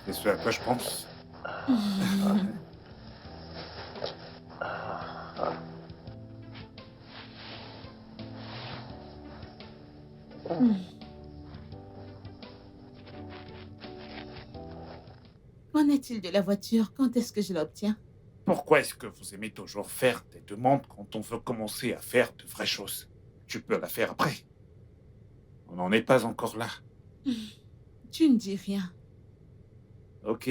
C'est ce à quoi je pense. Qu'en est-il de la voiture? Quand est-ce que je l'obtiens? Pourquoi est-ce que vous aimez toujours faire des demandes quand on veut commencer à faire de vraies choses? Tu peux la faire après. On n'en est pas encore là. Tu ne dis rien. Ok.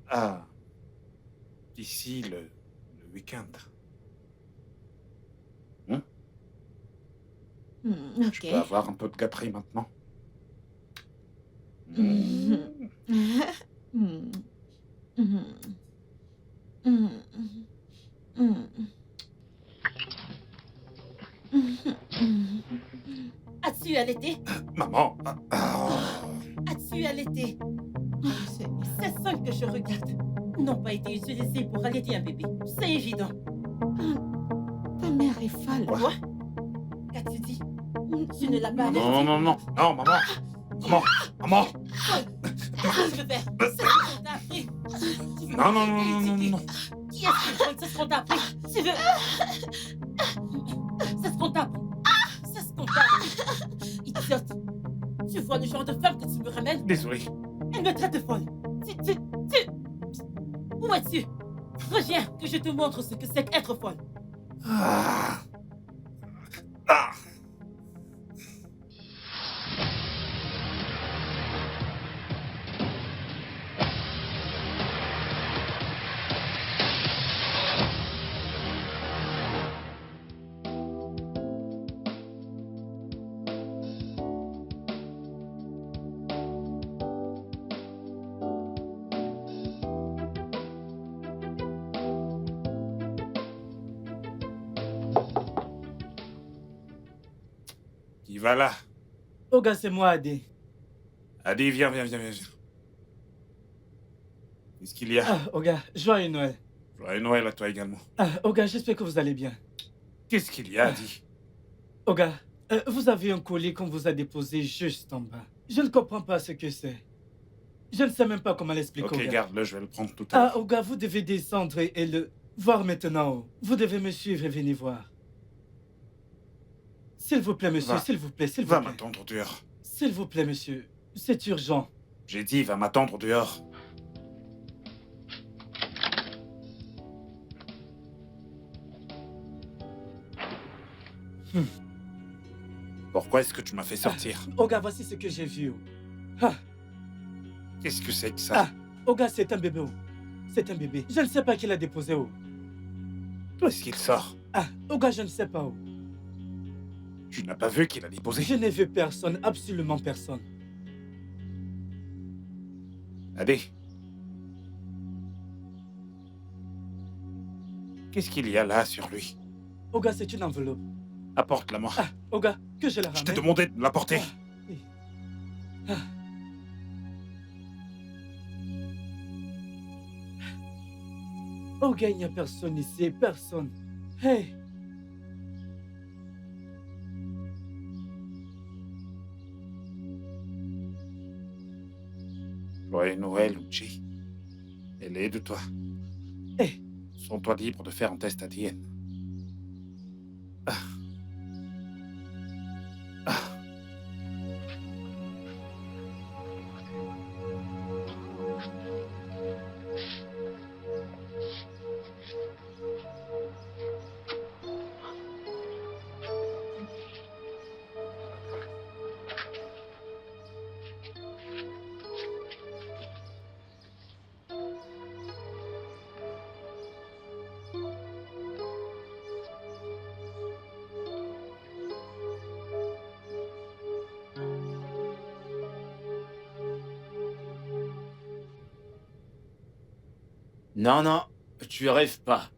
Ah, d'ici le week-end. Hmm. Je Ok. peux avoir un peu de gâterie maintenant? Mhm. Hmm. Mhm. Mhm. Mhm. Mhm. Mhm. As-tu allaité? Maman. As-tu allaité? Oh, Seigneur. Ces seins que je regarde n'ont pas été utilisés pour allaiter un bébé. C'est évident. Ta mère est folle. Quoi? Quoi? Qu'as-tu dit? Tu ne l'as pas Non, averti? non, non, non, non, maman. Maman, maman. Qu'est-ce que tu veux faire? C'est ce qu'on t'a appris. Tu veux Non, non, me non, non, non, critiquer? non. Qui est-ce qui vole? C'est ce qu'on t'a appris. Tu veux... C'est ce qu'on t'a appris. C'est ce qu'on t'a appris. Idiote. Tu vois le genre de femme que tu me ramènes? Désolé. Elle me traite de folle. Où es-tu? Reviens, que je te montre ce que c'est qu'être folle. Ah. Ah. Qui va là? Oga, c'est moi, Adé. Adi, viens, viens, viens, viens. Qu'est-ce qu'il y a? Ah, Oga, joyeux Noël. Joyeux Noël à toi également. Ah, Oga, j'espère que vous allez bien. Qu'est-ce qu'il y a, Adi? Oga, vous avez un colis qu'on vous a déposé juste en bas. Je ne comprends pas ce que c'est. Je ne sais même pas comment l'expliquer, Ok, Oga. garde-le, je vais le prendre tout à Ah, l'heure. Oga, vous devez descendre et le voir maintenant. Vous devez me suivre et venir voir. S'il vous plaît, monsieur, Va. s'il vous plaît, s'il vous Va plaît. m'attendre dehors. S'il vous plaît, monsieur. C'est urgent. J'ai dit, va m'attendre dehors. Pourquoi est-ce que tu m'as fait sortir? Oga, voici ce que j'ai vu. Ah, Qu'est-ce que c'est que ça? ah, Oga, c'est un bébé. C'est un bébé. Je ne sais pas qui l'a déposé. D'où est-ce qu'il sort? Ah, Oga, je ne sais pas. Tu n'as pas vu qu'il a déposé? Je n'ai vu personne, absolument personne. Allez. Qu'est-ce qu'il y a là sur lui? Oga, c'est une enveloppe. Apporte-la-moi. Ah, Oga, que je la Je t'ai ramène. demandé de me l'apporter. Oui. Ah. Oga, il n'y a personne ici, personne. Hey, Joyeux Noël, Uchi. Elle est de toi. hey. Sens-toi libre de faire un test ADN. Ah. Ah. Non, non, tu rêves pas.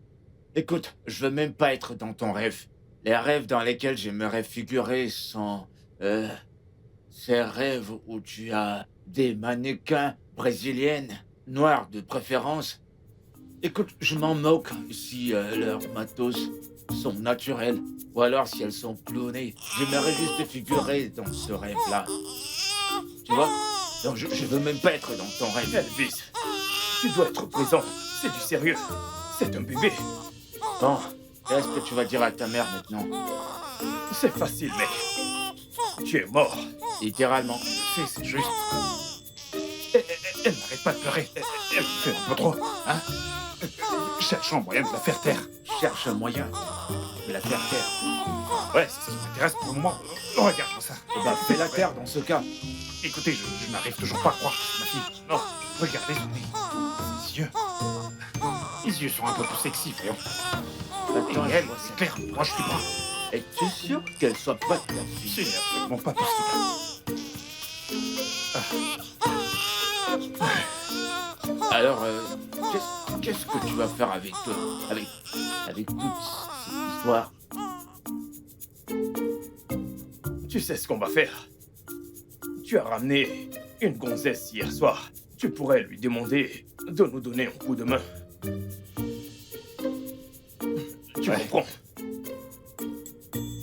Écoute, je veux même pas être dans ton rêve. Les rêves dans lesquels j'aimerais figurer sont... ces rêves où tu as des mannequins brésiliennes, noires de préférence. Écoute, je m'en moque si leurs matos sont naturels, ou alors si elles sont clonées. J'aimerais juste figurer dans ce rêve-là. Tu vois? Non, je veux même pas être dans ton rêve. Elvis, tu dois être présent. C'est du sérieux. C'est un bébé. Bon, qu'est-ce que tu vas dire à ta mère maintenant? C'est facile, mec. Tu es mort. Littéralement. Tu sais, c'est juste. Elle n'arrête pas de pleurer. Elle fait un peu trop. Hein? Cherche un moyen de la faire taire. Cherche un moyen de la faire taire. Ouais, c'est ce qui m'intéresse pour le moment. Regarde-moi ça. Bah, fais la terre dans ce cas. Écoutez, je n'arrive toujours pas à croire que c'est ma fille. Non, regardez son nez. Ses yeux. Les yeux sont un peu plus sexy, voyons. Attends, Et elle, c'est clair, moi je suis pas. es-tu sûr qu'elle soit pas ta fille? C'est absolument pas possible. Alors, qu'est-ce que tu vas faire avec avec toute cette histoire? Tu sais ce qu'on va faire. Tu as ramené une gonzesse hier soir. Tu pourrais lui demander de nous donner un coup de main. Tu Ouais. comprends?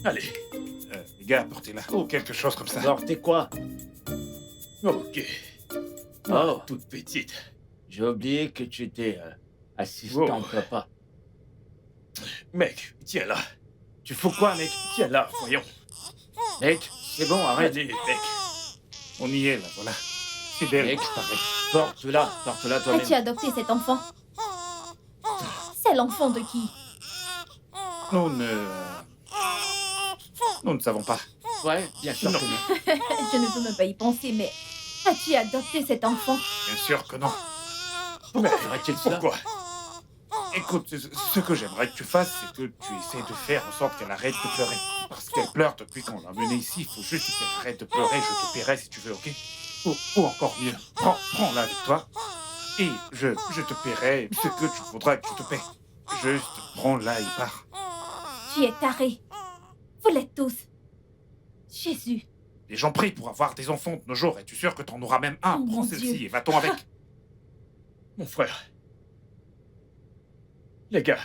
Allez, Les gars, portez-la. Ou quelque chose comme ça. Alors, t'es quoi? ok. Oh, Toute petite. j'ai oublié que tu étais assistant Oh. papa. Mec, tiens là. Tu fous quoi, mec? Tiens là, voyons. Mec, c'est bon, arrête. Allez, mec. On y est, là, voilà. C'est d'elle Mec, que je parlais. porte-la toi-même. As-tu adopté cet enfant? C'est l'enfant de qui? Nous ne savons pas. Ouais, bien sûr Non. que non. Je ne peux même pas y penser, mais as-tu adopté cet enfant? Bien sûr que non. Mais ferait-il cela? pourquoi? Écoute, ce que j'aimerais que tu fasses, c'est que tu essaies de faire en sorte qu'elle arrête de pleurer. Parce qu'elle pleure depuis qu'on l'a menée ici. Il faut juste qu'elle arrête de pleurer. Je te paierai si tu veux, ok? Ou encore mieux, prends-la avec toi. Et je te paierai ce que tu voudras que je te paie. Juste prends-la et pars. Tu es taré. Vous l'êtes tous. Jésus. Les gens prient pour avoir des enfants de nos jours. Es-tu sûr que t'en auras même un? Oh, Prends mon celle-ci Dieu. et va-t'en avec. Mon frère. Les gars.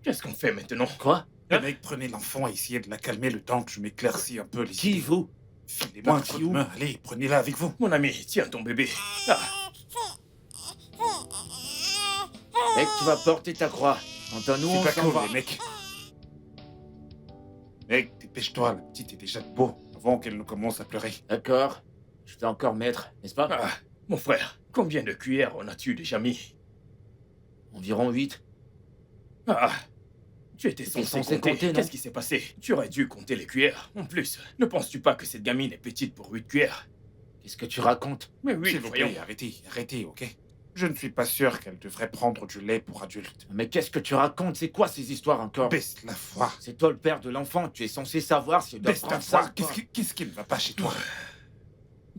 Qu'est-ce qu'on fait maintenant? Quoi? Les mecs, prenez l'enfant et essayez de la calmer le temps que je m'éclaircis un peu les Qui, idées. vous? Filez-moi un Parti coup de où? main. Allez, prenez-la avec vous. Mon ami, tiens ton bébé. Ah, Mec, tu vas porter ta croix. Quant à nous, C'est on pas s'en cool, va. les mecs. Mec, dépêche-toi, la petite est déjà beau avant qu'elle ne commence à pleurer. D'accord. Je t'ai encore maître, n'est-ce pas? ah, mon frère, combien de cuillères en as-tu déjà mis? Environ 8. Ah, tu étais T'es censé censé compter. compter, non? Qu'est-ce qui s'est passé? Tu aurais dû compter les cuillères. En plus, ne penses-tu pas que cette gamine est petite pour 8 cuillères? Qu'est-ce que tu racontes? Mais oui, S'il vous voyons. plaît, arrêtez, ok? Je ne suis pas sûr qu'elle devrait prendre du lait pour adulte. Mais qu'est-ce que tu racontes? C'est quoi ces histoires encore? Baisse la voix. C'est toi le père de l'enfant. Tu es censé savoir si tu dois Baisse ta prendre ça. voix. Qu'est-ce qui ne va pas chez toi?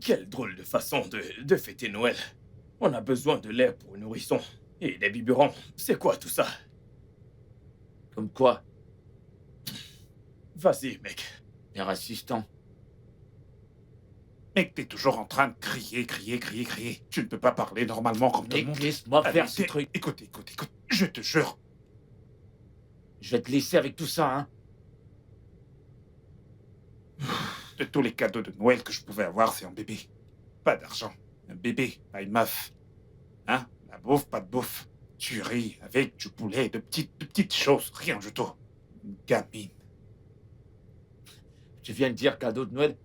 Quelle drôle de façon de fêter Noël. On a besoin de lait pour un nourrisson. Et des biberons. C'est quoi tout ça? Comme quoi? Vas-y, mec. Père assistant. Mec, t'es toujours en train de crier. Tu ne peux pas parler normalement comme tout le Mec, monde. laisse-moi Allez, faire ce t'es- truc. Écoute. Je te jure. Je vais te laisser avec tout ça, hein. De tous les cadeaux de Noël que je pouvais avoir, c'est un bébé. Pas d'argent. Un bébé, pas une meuf. Hein? La bouffe, pas de bouffe. Tu ris avec du poulet, de petites choses, rien du tout. Une gamine. Tu viens de dire cadeau de Noël?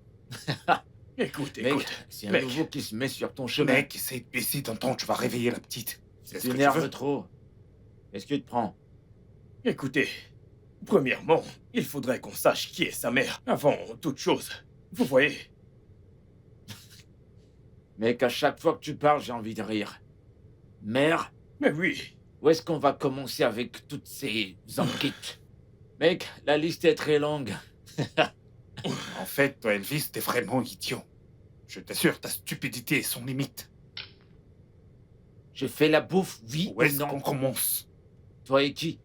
Écoute, Mec, écoute. c'est un mec. nouveau qui se met sur ton chemin. Mec, essaie de baisser ton ton, tu vas réveiller la petite. C'est ce Tu que tu énerves veux. trop. Qu'est-ce que tu te prends? Écoutez. Premièrement, il faudrait qu'on sache qui est sa mère avant toute chose. Vous voyez? Mec, à chaque fois que tu parles, j'ai envie de rire. Mère, Mais oui. où est-ce qu'on va commencer avec toutes ces enquêtes? Mec, la liste est très longue. En fait, toi, Elvis, t'es vraiment idiot. Je t'assure, ta stupidité est sans limite. Je fais la bouffe, oui Où ou est-ce non? qu'on commence? Toi et qui?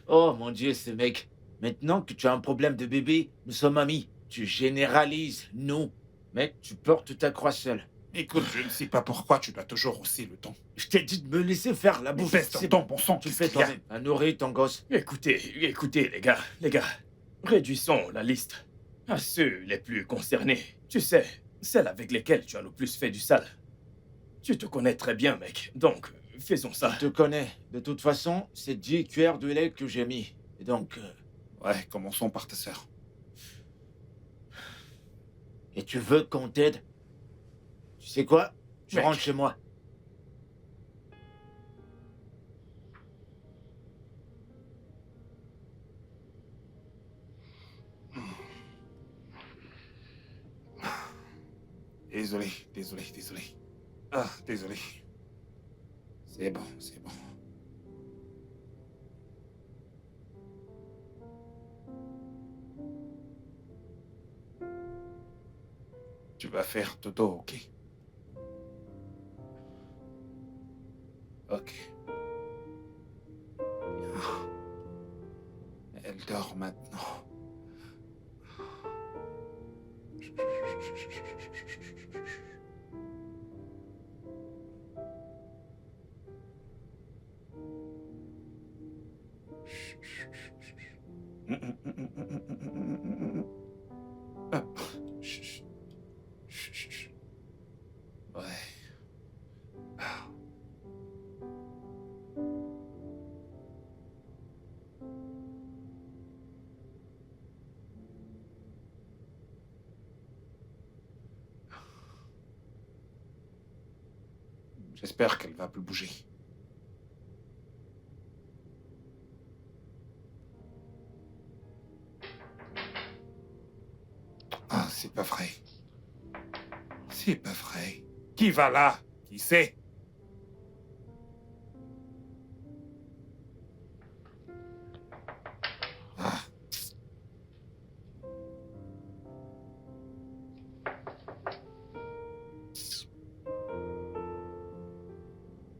Oh mon Dieu, ce mec. Maintenant que tu as un problème de bébé, nous sommes amis. Tu généralises, nous. Mec, tu portes ta croix seule. Écoute, je ne sais pas pourquoi tu dois toujours hausser le ton. Je t'ai dit de me laisser faire la bouffe. Baisse C'est ton bon. ton, bon sang, Tu le qu'est-ce fais qu'il y a? toi-même. À nourrir ton gosse. Écoutez, les gars. Réduisons la liste. À ceux les plus concernés. Tu sais, celles avec lesquelles tu as le plus fait du sale. Tu te connais très bien, mec. Donc, faisons ça. Je te connais. De toute façon, c'est 10 cuillères de lait que j'ai mis. Et donc... Ouais, commençons par ta sœur. Et tu veux qu'on t'aide? Tu sais quoi? Tu Mec. rentres chez moi. Désolé, désolé, désolé. Ah, désolé. C'est bon, c'est bon. Tu vas faire dodo, ok? Ok. Bien. Elle dort maintenant. Ah, chut, chut, chut, chut. Ouais. Ah. J'espère qu'elle va plus bouger. Ah, c'est pas vrai. C'est pas vrai. Qui va là? Qui c'est? Ah.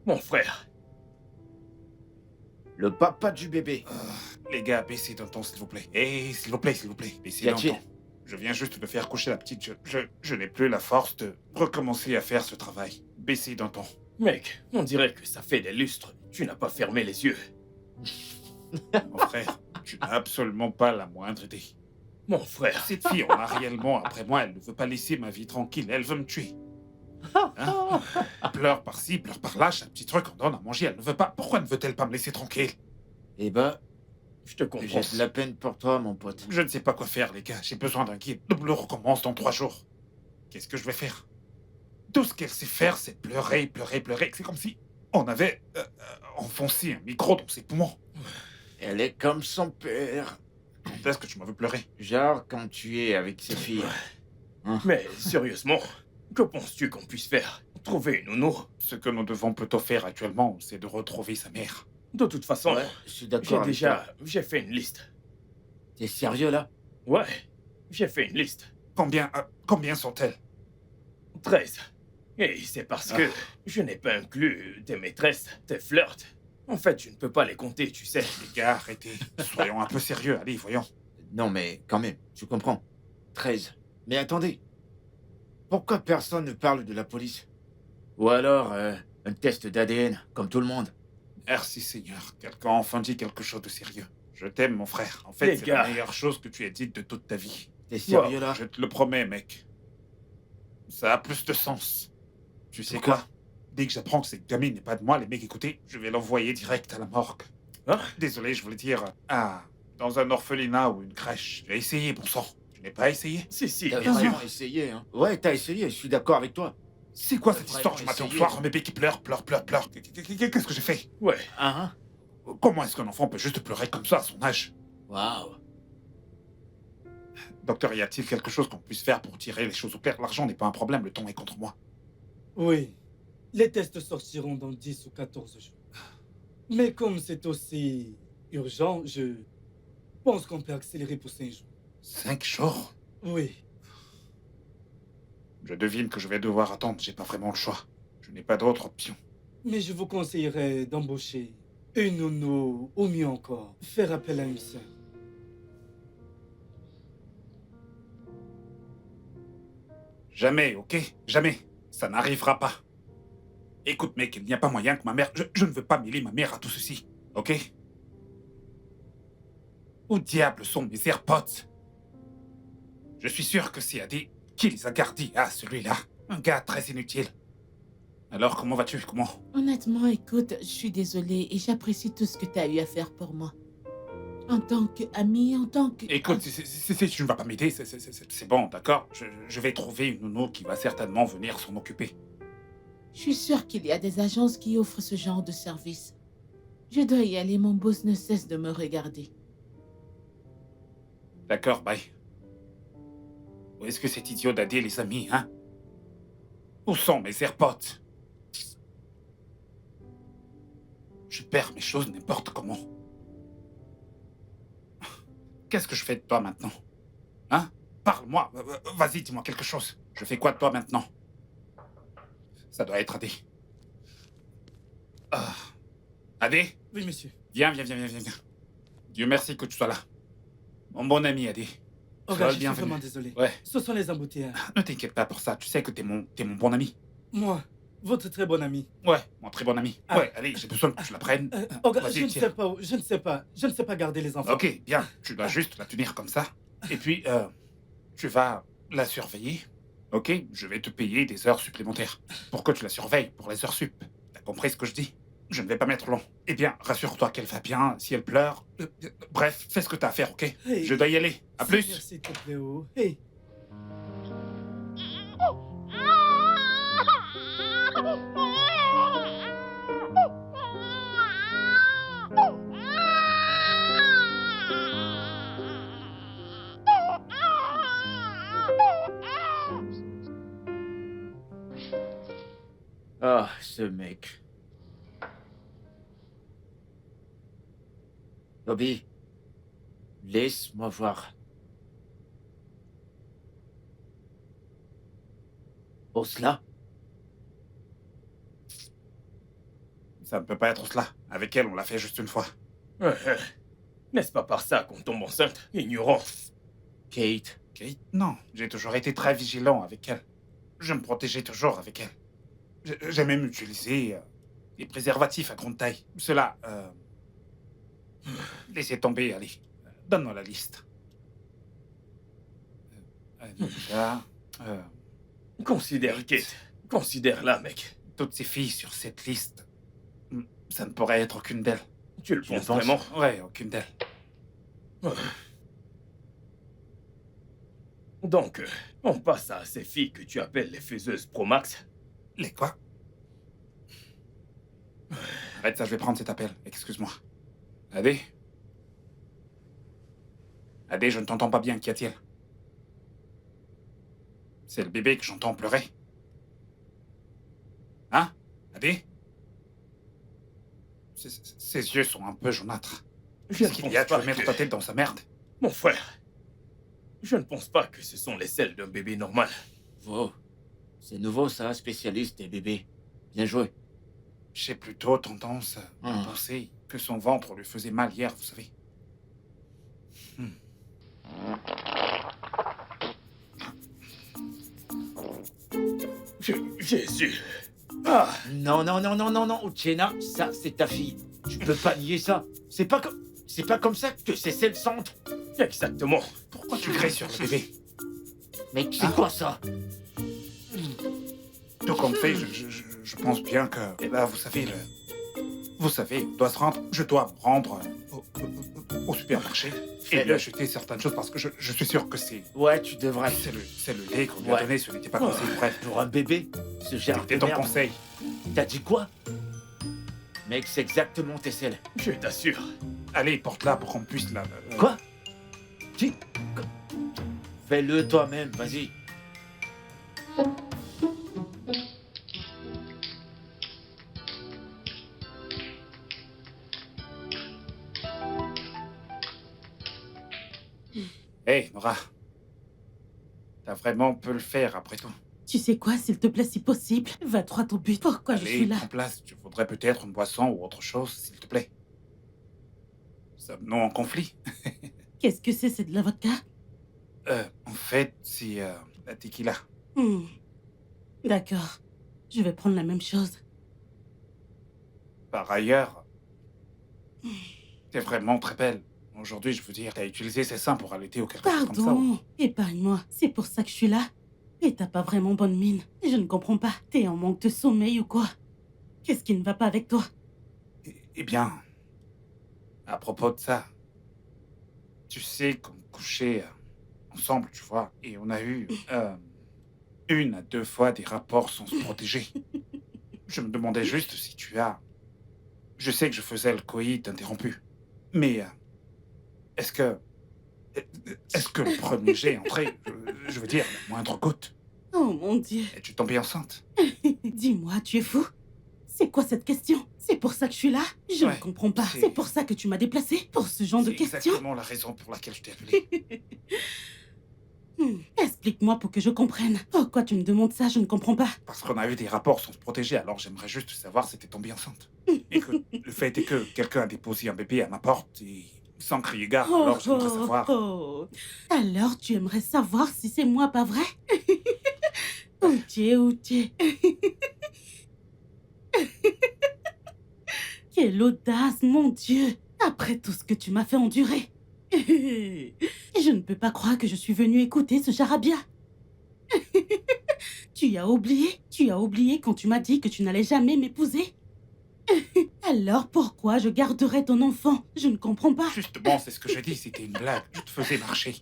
Mon frère. Le papa du bébé. Les gars, baissez d'un ton, s'il vous plaît. S'il vous plaît, s'il vous plaît. Baissez Qu'y d'un a-t-il? ton. Je viens juste de faire coucher la petite. Je n'ai plus la force de recommencer à faire ce travail. Baissez d'un ton. Mec, on dirait que ça fait des lustres. Tu n'as pas fermé les yeux. Mon frère, tu n'as absolument pas la moindre idée. Mon frère. Cette fille en a réellement après moi. Elle ne veut pas laisser ma vie tranquille. Elle veut me tuer. Hein? Pleure par-ci, pleure par-là. Chaque petit truc, on donne à manger. Elle ne veut pas. Pourquoi ne veut-elle pas me laisser tranquille? Eh ben, Je te comprends. j'ai de la peine pour toi, mon pote. Je ne sais pas quoi faire, les gars. J'ai besoin d'un guide. Le recommence dans 3 jours. Qu'est-ce que je vais faire? Tout ce qu'elle sait faire, c'est pleurer, pleurer, pleurer. C'est comme si on avait enfoncé un micro dans ses poumons. Elle est comme son père. Quand est-ce que tu m'as vu pleurer? Genre quand tu es avec ses filles. Mais sérieusement, que penses-tu qu'on puisse faire? Trouver une nounou? Ce que nous devons plutôt faire actuellement, c'est de retrouver sa mère. De toute façon, Ouais, je suis j'ai d'accord avec toi. j'ai fait une liste. T'es sérieux, là? Ouais, j'ai fait une liste. Combien sont-elles? 13. Et c'est parce que je n'ai pas inclus tes maîtresses, tes flirts. En fait, je ne peux pas les compter, tu sais. Les gars, arrêtez. Soyons un peu sérieux. Allez, voyons. Non, mais quand même, je comprends. 13. Mais attendez. Pourquoi personne ne parle de la police? Ou alors, un test d'ADN, comme tout le monde? Merci Seigneur. Quelqu'un a enfin dit quelque chose de sérieux. Je t'aime, mon frère. En fait, Les c'est gars. la meilleure chose que tu aies dite de toute ta vie. T'es sérieux, là? Je te le promets, mec. Ça a plus de sens. Tu sais Pourquoi? quoi? Dès que j'apprends que cette gamine n'est pas de moi, les mecs, écoutez, je vais l'envoyer direct à la morgue. Hein? Désolé, je voulais dire... dans un orphelinat ou une crèche. J'ai essayé, bon sang. Tu n'as pas essayé? Si, T'as bien sûr. vraiment essayé, hein? Ouais, t'as essayé, je suis d'accord avec toi. C'est quoi T'as cette histoire du vraiment matin au essayé. soir? Un bébé qui pleure, pleure, pleure, pleure. Qu'est-ce que j'ai fait? Ouais, Hein? Comment est-ce qu'un enfant peut juste pleurer comme ça à son âge? Waouh. Docteur, y a-t-il quelque chose qu'on puisse faire pour tirer les choses au clair? L'argent n'est pas un problème, le temps est contre moi. Oui, les tests sortiront dans 10 ou 14 jours. Mais comme c'est aussi urgent, je pense qu'on peut accélérer pour 5 jours. 5 jours? Oui, Je devine que je vais devoir attendre, j'ai pas vraiment le choix. Je n'ai pas d'autre option. mais je vous conseillerais d'embaucher une nounou, ou mieux encore, faire appel à une sœur. Jamais, ok? Jamais. Ça n'arrivera pas. Écoute, mec, il n'y a pas moyen que ma mère... Je ne veux pas mêler ma mère à tout ceci, ok? Où diable sont mes AirPods? Je suis sûr que c'est Adi qui les a gardés à celui-là. Un gars très inutile. Alors, comment vas-tu? Comment? Honnêtement, écoute, je suis désolée et j'apprécie tout ce que tu as eu à faire pour moi. En tant qu'ami, en tant que... Écoute, si tu ne vas pas m'aider, c'est bon, d'accord? Je vais trouver une nounou qui va certainement venir s'en occuper. Je suis sûre qu'il y a des agences qui offrent ce genre de service. Je dois y aller, mon boss ne cesse de me regarder. D'accord, bye. Où est-ce que cet idiot d'Adi les a mis, hein? Où sont mes AirPods? Je perds mes choses n'importe comment. Qu'est-ce que je fais de toi maintenant? Hein? Parle-moi. Vas-y, dis-moi quelque chose. Je fais quoi de toi maintenant? Ça doit être Adi. Ah. Adi? Oui, monsieur. Viens. Dieu merci que tu sois là. Mon bon ami Adi. Oh, Sois gars, le je suis bienvenu. vraiment désolé. Ouais. Ce sont les embouteillages. Ne t'inquiète pas pour ça. Tu sais que t'es mon bon ami. Moi, votre très bon ami. Ouais, mon très bon ami. Ah. Ouais, allez, j'ai besoin que tu la prennes. Oh, gars, Vas-y, je ne tiens. sais pas où, je ne sais pas garder les enfants. Ok, bien. Tu dois juste la tenir comme ça. Et puis, tu vas la surveiller. Ok? Je vais te payer des heures supplémentaires. Pour que tu la surveilles pour les heures sup. T'as compris ce que je dis? Je ne vais pas mettre long. Eh bien, rassure-toi qu'elle va bien. Si elle pleure... bref, fais ce que t'as à faire, ok? Hey. Je dois y aller. À plus. Seigneur, s'il te plaît, oh. Hey. Ah, ce mec. Bobby, laisse-moi voir. Osla? Ça ne peut pas être cela. Avec elle, on l'a fait juste une fois. N'est-ce pas par ça qu'on tombe enceinte? Ignorant. Kate? Kate? Non, j'ai toujours été très vigilant avec elle. Je me protégeais toujours avec elle. J'ai même utilisé des préservatifs à grande taille. Cela... laissez tomber, allez. Donne-moi la liste. Anita... Considère Kate. Considère-la, mec. toutes ces filles sur cette liste, ça ne pourrait être aucune d'elles. Tu le Tu le penses penses? vraiment? Ouais, aucune d'elles. Donc, on passe à ces filles que tu appelles les faiseuses Pro Max. Les quoi? Arrête ça, je vais prendre cet appel. Excuse-moi. Adé? Adé, je ne t'entends pas bien. Qu'y a-t-il? C'est le bébé que j'entends pleurer. Hein? Adé? Ses yeux sont un peu jaunâtres. Je Qu'est-ce ne qu'il pense y a? Tu pas veux mettre que- ta tête dans sa merde? Mon frère, je ne pense pas que ce sont les selles d'un bébé normal. Wow. C'est nouveau ça, spécialiste des bébés. Bien joué. J'ai plutôt tendance à penser que son ventre lui faisait mal hier, vous savez. Jésus. Ah, Non, non, non, non, non, non, Uchena, ça, c'est ta fille. Tu peux pas nier ça. C'est pas comme ça que c'est le centre. exactement. Pourquoi tu cries sur le bébé? Mec, c'est quoi ça? Tout compte fait, je pense bien que... Eh ben, vous savez, on doit se rendre... Je dois me rendre au supermarché et lui Fais-le. acheter certaines choses parce que je suis sûr que c'est... Ouais, tu devrais. C'est le lait qu'on lui a Ouais. donné, ce n'était pas conseillé. Bref, Pour un bébé, ce genre c'était de ton merde. conseil. T'as dit quoi? Mec, c'est exactement tes selles. Je t'assure. Allez, porte-la pour qu'on puisse la... Quoi? Fais-le toi-même, vas-y. Hé, Nora. T'as vraiment pu le faire après tout. Tu sais quoi, s'il te plaît, si possible, va droit au but. Pourquoi je suis Allez, là? prends place. Tu voudrais peut-être une boisson ou autre chose, s'il te plaît. Sommes-nous en conflit? Qu'est-ce que c'est de la vodka? En fait, c'est la tequila. D'accord. Je vais prendre la même chose. Par ailleurs, t'es vraiment très belle. aujourd'hui, je veux dire, t'as utilisé ses seins pour allaiter ou quelque chose comme ça. Pardon, épargne-moi. C'est pour ça que je suis là. Et t'as pas vraiment bonne mine. Je ne comprends pas. T'es en manque de sommeil ou quoi? Qu'est-ce qui ne va pas avec toi? Eh bien, à propos de ça, tu sais qu'on couchait ensemble, tu vois, et on a eu 1 à 2 fois des rapports sans se protéger. Je me demandais juste si tu as... Je sais que je faisais le coït interrompu, mais est-ce que... Est-ce que le premier jet entré, je veux dire, la moindre goutte, Oh mon Dieu. et tu tombais enceinte? Dis-moi, tu es fou? C'est quoi cette question? C'est pour ça que je suis là? Je ne Ouais, comprends pas. c'est- C'est pour ça que tu m'as déplacé? Pour ce genre de C'est questions? exactement la raison pour laquelle je t'ai appelé. Explique-moi pour que je comprenne. Pourquoi tu me demandes ça? Je ne comprends pas. Parce qu'on a eu des rapports sans se protéger, alors j'aimerais juste savoir si t'es tombée enceinte. Écoute, le fait est que quelqu'un a déposé un bébé à ma porte et sans crier gare, alors j'aimerais savoir. oh. Alors tu aimerais savoir si c'est moi, pas vrai? Où tu es, où tu es? Quelle audace, mon Dieu! Après tout ce que tu m'as fait endurer. Je ne peux pas croire que je suis venue écouter ce charabia. Tu as oublié quand tu m'as dit que tu n'allais jamais m'épouser. Alors pourquoi je garderais ton enfant? Je ne comprends pas. Justement, c'est ce que j'ai dit, c'était une blague. Je te faisais marcher.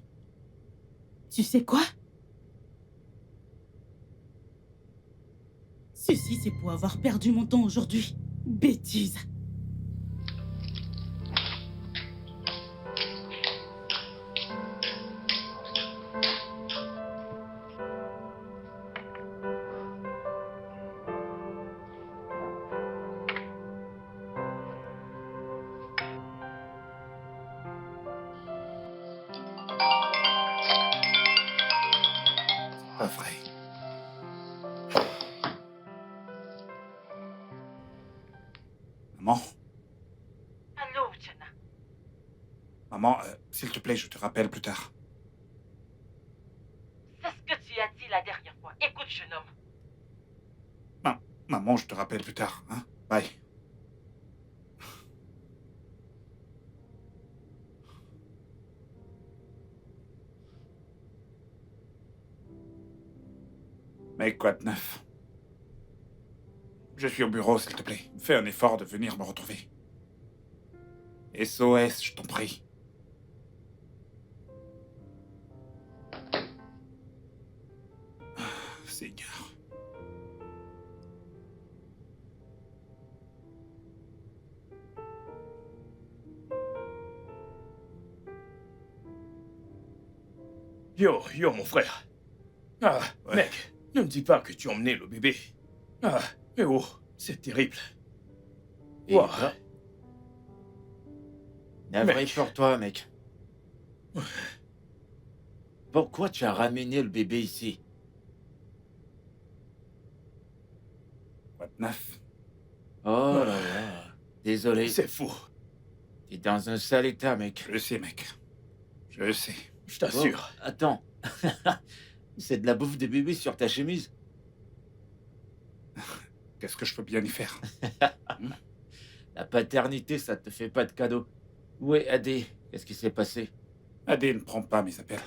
Tu sais quoi? Ceci, c'est pour avoir perdu mon temps aujourd'hui. Bêtise. Pas vrai. Maman, Allô, Jenna. maman, s'il te plaît, je te rappelle plus tard. C'est ce que tu as dit la dernière fois. Écoute, jeune homme. Maman, je te rappelle plus tard, hein? Bye. Mec, quoi de neuf? Je suis au bureau, s'il te plaît. Fais un effort de venir me retrouver. SOS, je t'en prie. Seigneur. Yo, mon frère. Ah, Ouais. mec, ne me dis pas que tu as emmené le bébé. Ah, mais oh, c'est terrible. Et Ouah. toi Navré Mec. pour toi, mec. Pourquoi tu as ramené le bébé ici? Quoi de neuf? Oh là là. Désolé. C'est fou, T'es dans un sale état, mec. Je sais, mec. Je sais. je t'assure. Oh, attends. C'est de la bouffe de bébé sur ta chemise? Qu'est-ce que je peux bien y faire? La paternité, ça te fait pas de cadeau. Où est Adé? Qu'est-ce qui s'est passé? Adé ne prend pas mes appels.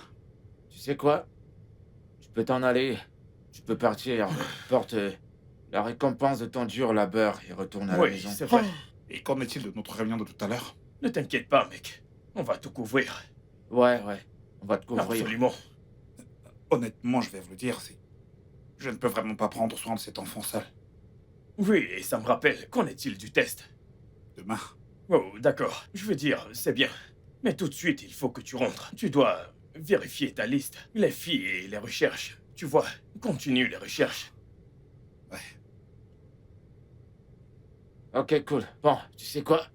Tu sais quoi? Tu peux t'en aller. Tu peux partir. Porte la récompense de ton dur labeur et retourne à la Oui, maison. c'est vrai. Et qu'en est-il de notre réunion de tout à l'heure? Ne t'inquiète pas, mec. On va tout couvrir. Ouais. On va te couvrir. Absolument. Honnêtement, je vais vous le dire, c'est... Je ne peux vraiment pas prendre soin de cet enfant seul. Oui, et ça me rappelle, qu'en est-il du test? Demain. Oh, d'accord. Je veux dire, c'est bien. Mais tout de suite, il faut que tu rentres. Tu dois vérifier ta liste. Les filles et les recherches. Tu vois, continue les recherches. Ouais. Ok, cool. Bon, tu sais quoi?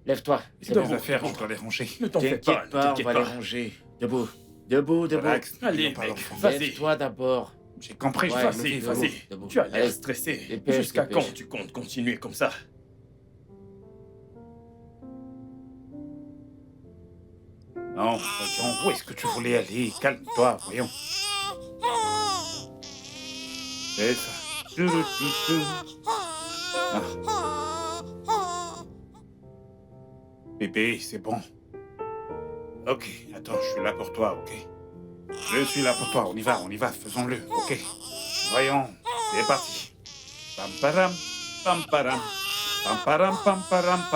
Lève-toi. C'est Debout, mes affaires, debout. je dois les ranger. Ne t'en fais pas, T'inquiète ne pas, on t'inquiète va les pas. ranger. Debout. Relax, Allez, n'oublions pas mec, l'enfant. vas-y. Lève-toi d'abord. J'ai compris, je Ouais, vais me Vas-y, lever, vas-y. debout. Tu as l'air Allez, stressé. dépêche, Jusqu'à dépêche. quand tu comptes continuer comme ça? Non, voyons, où est-ce que tu voulais aller? Calme-toi, voyons. C'est ça. Ah. Bébé, c'est bon. Ok, attends, je suis là pour toi, ok? Je suis là pour toi, on y va, faisons-le, ok? Voyons, c'est parti. Pam param, pam param, pam param, pam param,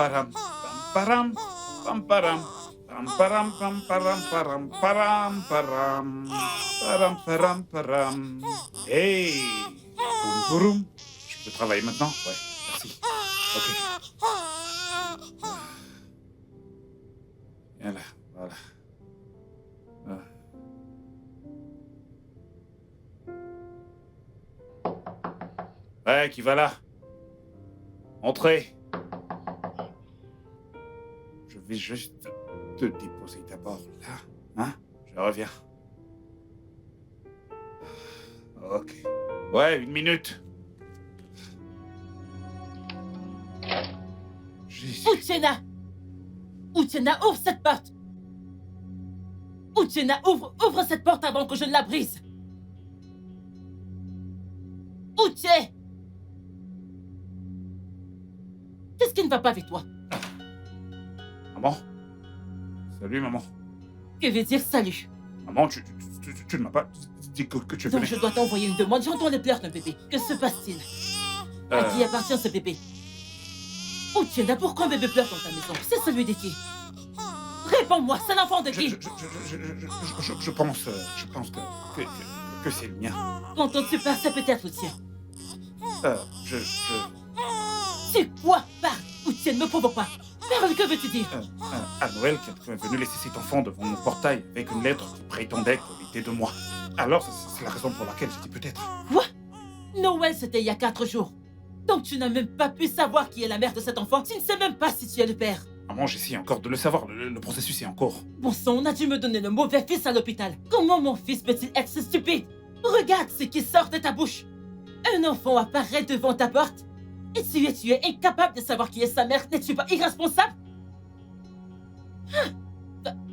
param, pam param, pam param, pam param, pam param, param, param, param, param. Hey, boum, boum. Je peux travailler maintenant? Ouais, merci. Ok. Viens là, voilà. Ouais, qui va là? Entrez. Je vais juste te déposer d'abord là, hein? Je reviens. Ok. Ouais, 1 minute. Jésus. Uchenna! Uchenna, ouvre cette porte! Uchenna, ouvre cette porte avant que je ne la brise! Uche! Qu'est-ce qui ne va pas avec toi? Maman? Salut, maman. Que veut dire salut? Maman, tu ne m'as pas dit que tu Donc venais. je dois t'envoyer une demande. J'entends les pleurs d'un bébé. Que se passe-t-il? À qui appartient ce bébé? Uchenna, pourquoi un bébé pleure dans ta maison? C'est celui de qui? Réponds-moi, c'est l'enfant de qui? Je pense que c'est le mien. Quand on te perd, c'est peut-être le tien. C'est quoi? Parle! Uchenna, ne me provoque pas. Parle, que veux-tu dire? À Noël, quelqu'un est venu laisser cet enfant devant mon portail avec une lettre qui prétendait qu'elle était de moi. Alors, c'est la raison pour laquelle j'ai dit peut-être. Quoi? Noël, c'était il y a 4 jours. Donc tu n'as même pas pu savoir qui est la mère de cet enfant? Tu ne sais même pas si tu es le père. Maman, j'essaie encore de le savoir. Le processus est en cours. Bon sang, on a dû me donner le mauvais fils à l'hôpital. Comment mon fils peut-il être si stupide? Regarde ce qui sort de ta bouche. Un enfant apparaît devant ta porte et tu es incapable de savoir qui est sa mère. N'es-tu pas irresponsable?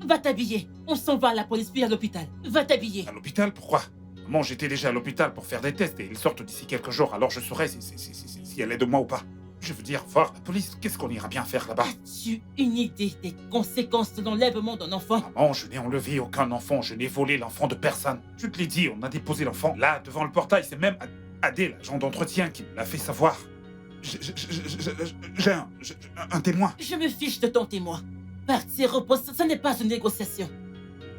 Va t'habiller. On s'en va à la police puis à l'hôpital. Va t'habiller. À l'hôpital? Pourquoi? Maman, j'étais déjà à l'hôpital pour faire des tests et ils sortent d'ici quelques jours, alors je saurai si elle est de moi ou pas. Je veux dire, voir la police, qu'est-ce qu'on ira bien faire là-bas? As-tu une idée des conséquences de l'enlèvement d'un enfant? Maman, je n'ai enlevé aucun enfant, je n'ai volé l'enfant de personne. Je te l'ai dit, on a déposé l'enfant là, devant le portail, c'est même Adé, l'agent d'entretien, qui me l'a fait savoir. J'ai un témoin. Je me fiche de ton témoin. Partir au poste, ce n'est pas une négociation.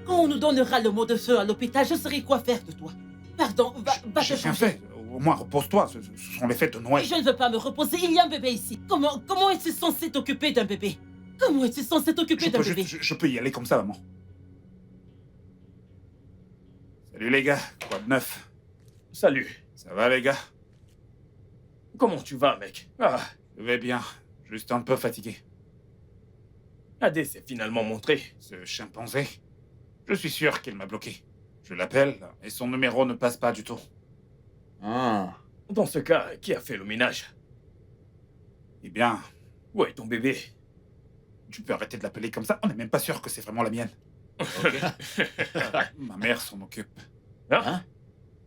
Quand on nous donnera le mot de feu à l'hôpital, je saurai quoi faire de toi. Pardon, va te J'ai rien changer. fait. Au moins, repose-toi. Ce sont les fêtes de Noël. Je ne veux pas me reposer, il y a un bébé ici. Comment es-tu censé t'occuper d'un bébé? Comment es-tu censé t'occuper d'un bébé? Je peux y aller comme ça, maman. Salut les gars, quoi de neuf? Salut. Ça va les gars? Comment tu vas, mec? Ah, Je vais bien, juste un peu fatigué. Adé s'est finalement montré. Ce chimpanzé, je suis sûr qu'il m'a bloqué. Je l'appelle et son numéro ne passe pas du tout. Ah. Dans ce cas, qui a fait le ménage? Eh bien, Où est ton bébé? tu peux arrêter de l'appeler comme ça, on n'est même pas sûr que c'est vraiment la mienne. Ok. Ma mère s'en occupe. Hein?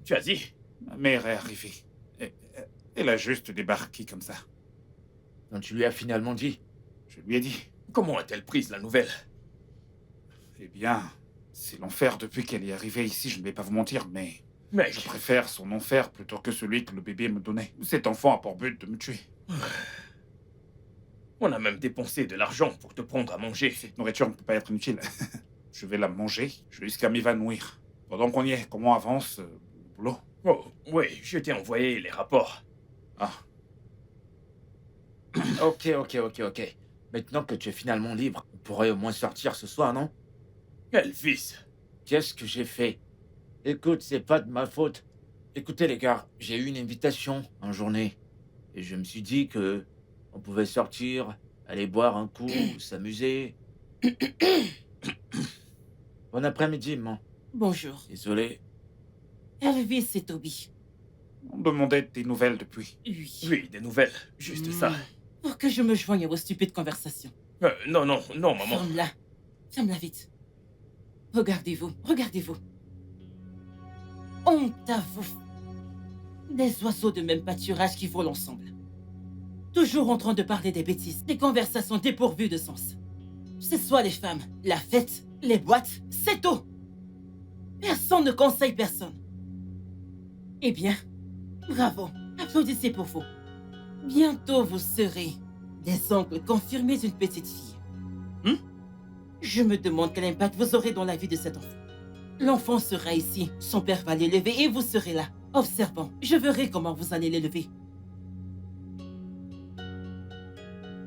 Tu as dit? Ma mère est arrivée. Elle a juste débarqué comme ça. Donc tu lui as finalement dit. Je lui ai dit, Comment a-t-elle prise la nouvelle? eh bien, c'est l'enfer depuis qu'elle est arrivée ici, je ne vais pas vous mentir, mais je Mec, préfère son enfer plutôt que celui que le bébé me donnait. Cet enfant a pour but de me tuer. on a même dépensé de l'argent pour te prendre à manger. Cette nourriture ne peut pas être inutile. Je vais la manger jusqu'à m'évanouir. Pendant qu'on y est, comment avance le boulot? Oh, oui, je t'ai envoyé les rapports. Ah, Ok. Maintenant que tu es finalement libre, on pourrait au moins sortir ce soir, non? Elvis. Qu'est-ce que j'ai fait? Écoute, c'est pas de ma faute. Écoutez les gars, j'ai eu une invitation en journée. Et je me suis dit que on pouvait sortir, aller boire un coup, s'amuser. Bon après-midi, maman. Bonjour. Désolé. Elvis, c'est Toby. on me demandait des nouvelles depuis. Oui. Oui, des nouvelles. Juste ça. Pour que je me joigne à vos stupides conversations. Non, maman. Ferme-la. Ferme-la vite. Regardez-vous. Honte à vous. Des oiseaux de même pâturage qui volent ensemble. Toujours en train de parler des bêtises, des conversations dépourvues de sens. C'est soit les femmes, la fête, Les boîtes, c'est tout. Personne ne conseille personne. Eh bien, bravo. Applaudissez pour vous. Bientôt, vous serez des oncles confirmés d'une petite fille. Je me demande quel impact vous aurez dans la vie de cet enfant. L'enfant sera ici, son père va l'élever et vous serez là, observant. Je verrai comment vous allez l'élever.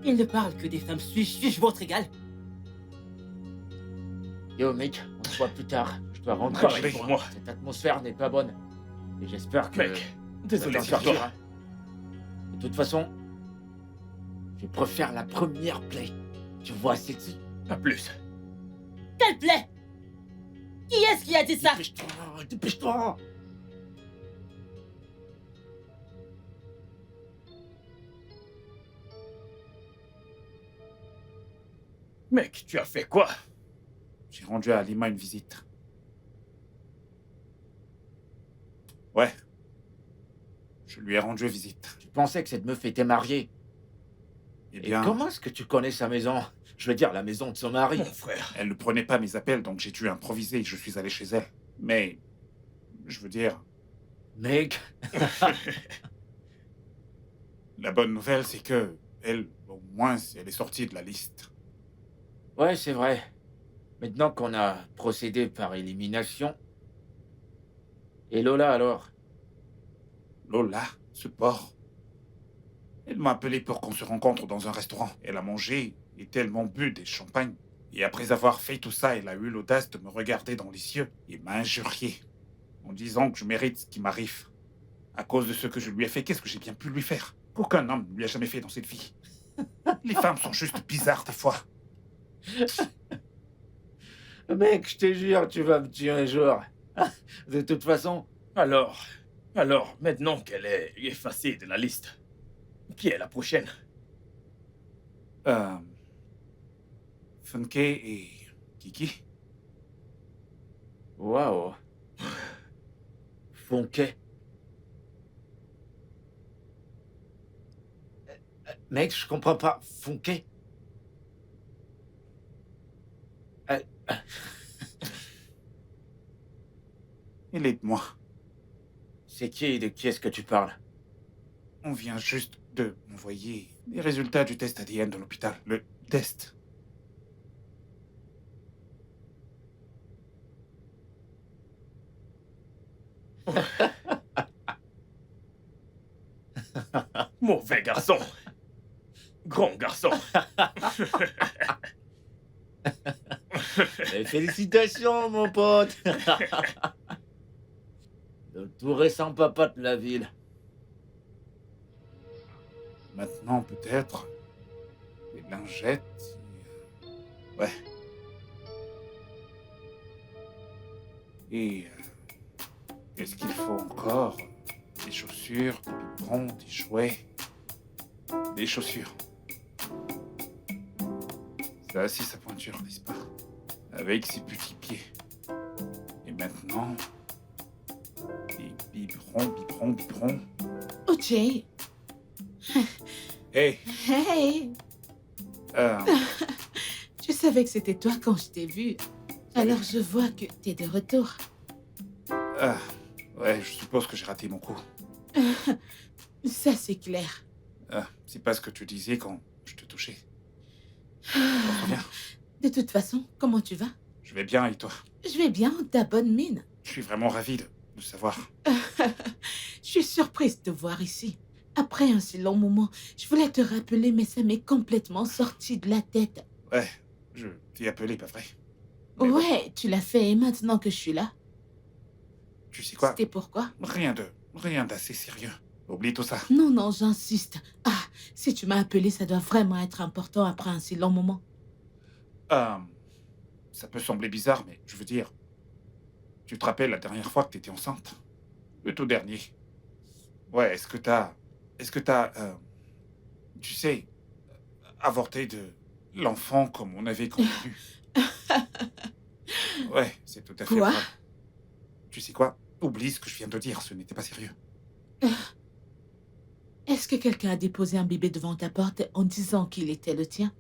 Il ne parle que des femmes. Suis-je votre égal? Yo mec, on se voit plus tard. Je dois rentrer Pareil chez pour moi. moi. Cette atmosphère n'est pas bonne. Et j'espère que... Mec, désolé ça sur t'en sortira. toi. De toute façon, je préfère la première play. Tu vois, sexy. À plus. Quelle plaie? Qui est-ce qui a dit ça? Dépêche-toi, dépêche-toi. Mec, tu as fait quoi? J'ai rendu à Alima une visite. Ouais. Je lui ai rendu visite. Tu pensais que cette meuf était mariée. Eh Et bien, comment est-ce que tu connais sa maison? Je veux dire, la maison de son mari. Mon frère. elle ne prenait pas mes appels, donc j'ai dû improviser et je suis allé chez elle. Mais, je veux dire, Mec, la bonne nouvelle, c'est que elle, au moins, elle est sortie de la liste. ouais, c'est vrai. Maintenant qu'on a procédé par élimination... Et Lola, alors? Lola, ce porc. Elle m'a appelé pour qu'on se rencontre dans un restaurant. Elle a mangé et tellement bu des champagnes. Et après avoir fait tout ça, elle a eu l'audace de me regarder dans les yeux et m'a injurié. En disant que je mérite ce qui m'arrive. À cause de ce que je lui ai fait, qu'est-ce que j'ai bien pu lui faire? Qu'aucun homme ne lui a jamais fait dans cette vie. Les femmes sont juste bizarres des fois. Mec, je te jure, tu vas me tuer un jour. De toute façon, Alors, maintenant qu'elle est effacée de la liste, qui est la prochaine? Funke et Kiki. waouh. Fonquet. Mec, je comprends pas. Fonquet. Et aide-moi. C'est qui? De qui est-ce que tu parles? On vient juste de m'envoyer les résultats du test ADN de l'hôpital. Le test. Mauvais garçon. Grand garçon. Et félicitations, mon pote. Le tout récent papa de la ville. Maintenant, peut-être, les lingettes. Ouais. Et qu'est-ce qu'il faut encore? Des chaussures, des biberons, des jouets. Des chaussures. Ça, c'est sa pointure, n'est-ce pas? Avec ses petits pieds. Et maintenant, des biberons. Oh, Jay. Hey, Hey. Je savais que c'était toi quand je t'ai vu. Alors je vois que t'es de retour. ouais, je suppose que j'ai raté mon coup. Ça, c'est clair. C'est pas ce que tu disais quand je te touchais. Bien, De toute façon, comment tu vas? je vais bien et toi? Je vais bien, ta bonne mine. Je suis vraiment ravi de savoir. Je suis surprise de te voir ici. Après un si long moment, je voulais te rappeler, mais ça m'est complètement sorti de la tête. Ouais, je t'ai appelé, pas vrai? Mais bon, Ouais, tu l'as fait et maintenant que je suis là, tu sais quoi? c'était pourquoi? Rien d'assez sérieux. Oublie tout ça. Non, non, j'insiste. Ah, si tu m'as appelé, ça doit vraiment être important après un si long moment. Ça peut sembler bizarre, mais je veux dire, tu te rappelles la dernière fois que t'étais enceinte? Le tout dernier. Ouais, est-ce que t'as, tu sais, avorté de l'enfant comme on avait convenu? Ouais, c'est tout à fait Quoi? vrai. Tu sais quoi? Oublie ce que je viens de dire, ce n'était pas sérieux. Est-ce que quelqu'un a déposé un bébé devant ta porte en disant qu'il était le tien?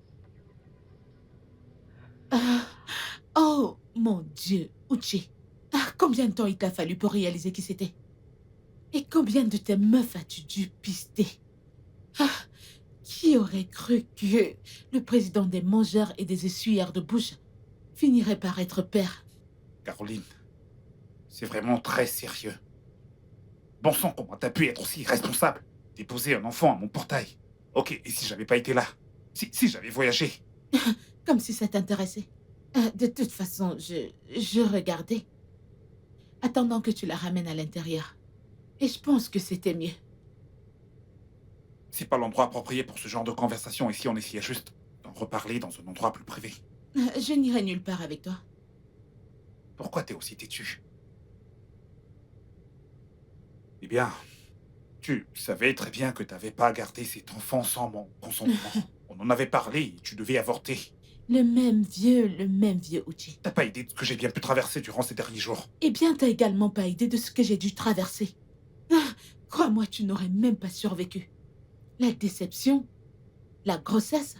Oh, Mon Dieu, Uchi. Ah, combien de temps il t'a fallu pour réaliser qui c'était? Et combien de tes meufs as-tu dû pister? Ah, qui aurait cru que le président des mangeurs et des essuyères de bouche finirait par être père? Caroline, c'est vraiment très sérieux. Bon sang, comment t'as pu être aussi irresponsable? Déposer un enfant à mon portail. Ok, et si j'avais pas été là? Si j'avais voyagé? Comme si ça t'intéressait. De toute façon, je regardais. Attendant que tu la ramènes à l'intérieur. Et je pense que c'était mieux. C'est pas l'endroit approprié pour ce genre de conversation, et si on essayait juste d'en reparler dans un endroit plus privé? Je n'irai nulle part avec toi. Pourquoi t'es aussi têtu? Eh bien, tu savais très bien que t'avais pas gardé cet enfant sans mon consentement. On en avait parlé et tu devais avorter. Le même vieux Uchi. T'as pas idée de ce que j'ai bien pu traverser durant ces derniers jours. Eh bien, t'as également pas idée de ce que j'ai dû traverser. Ah, crois-moi, tu n'aurais même pas survécu. La déception, la grossesse,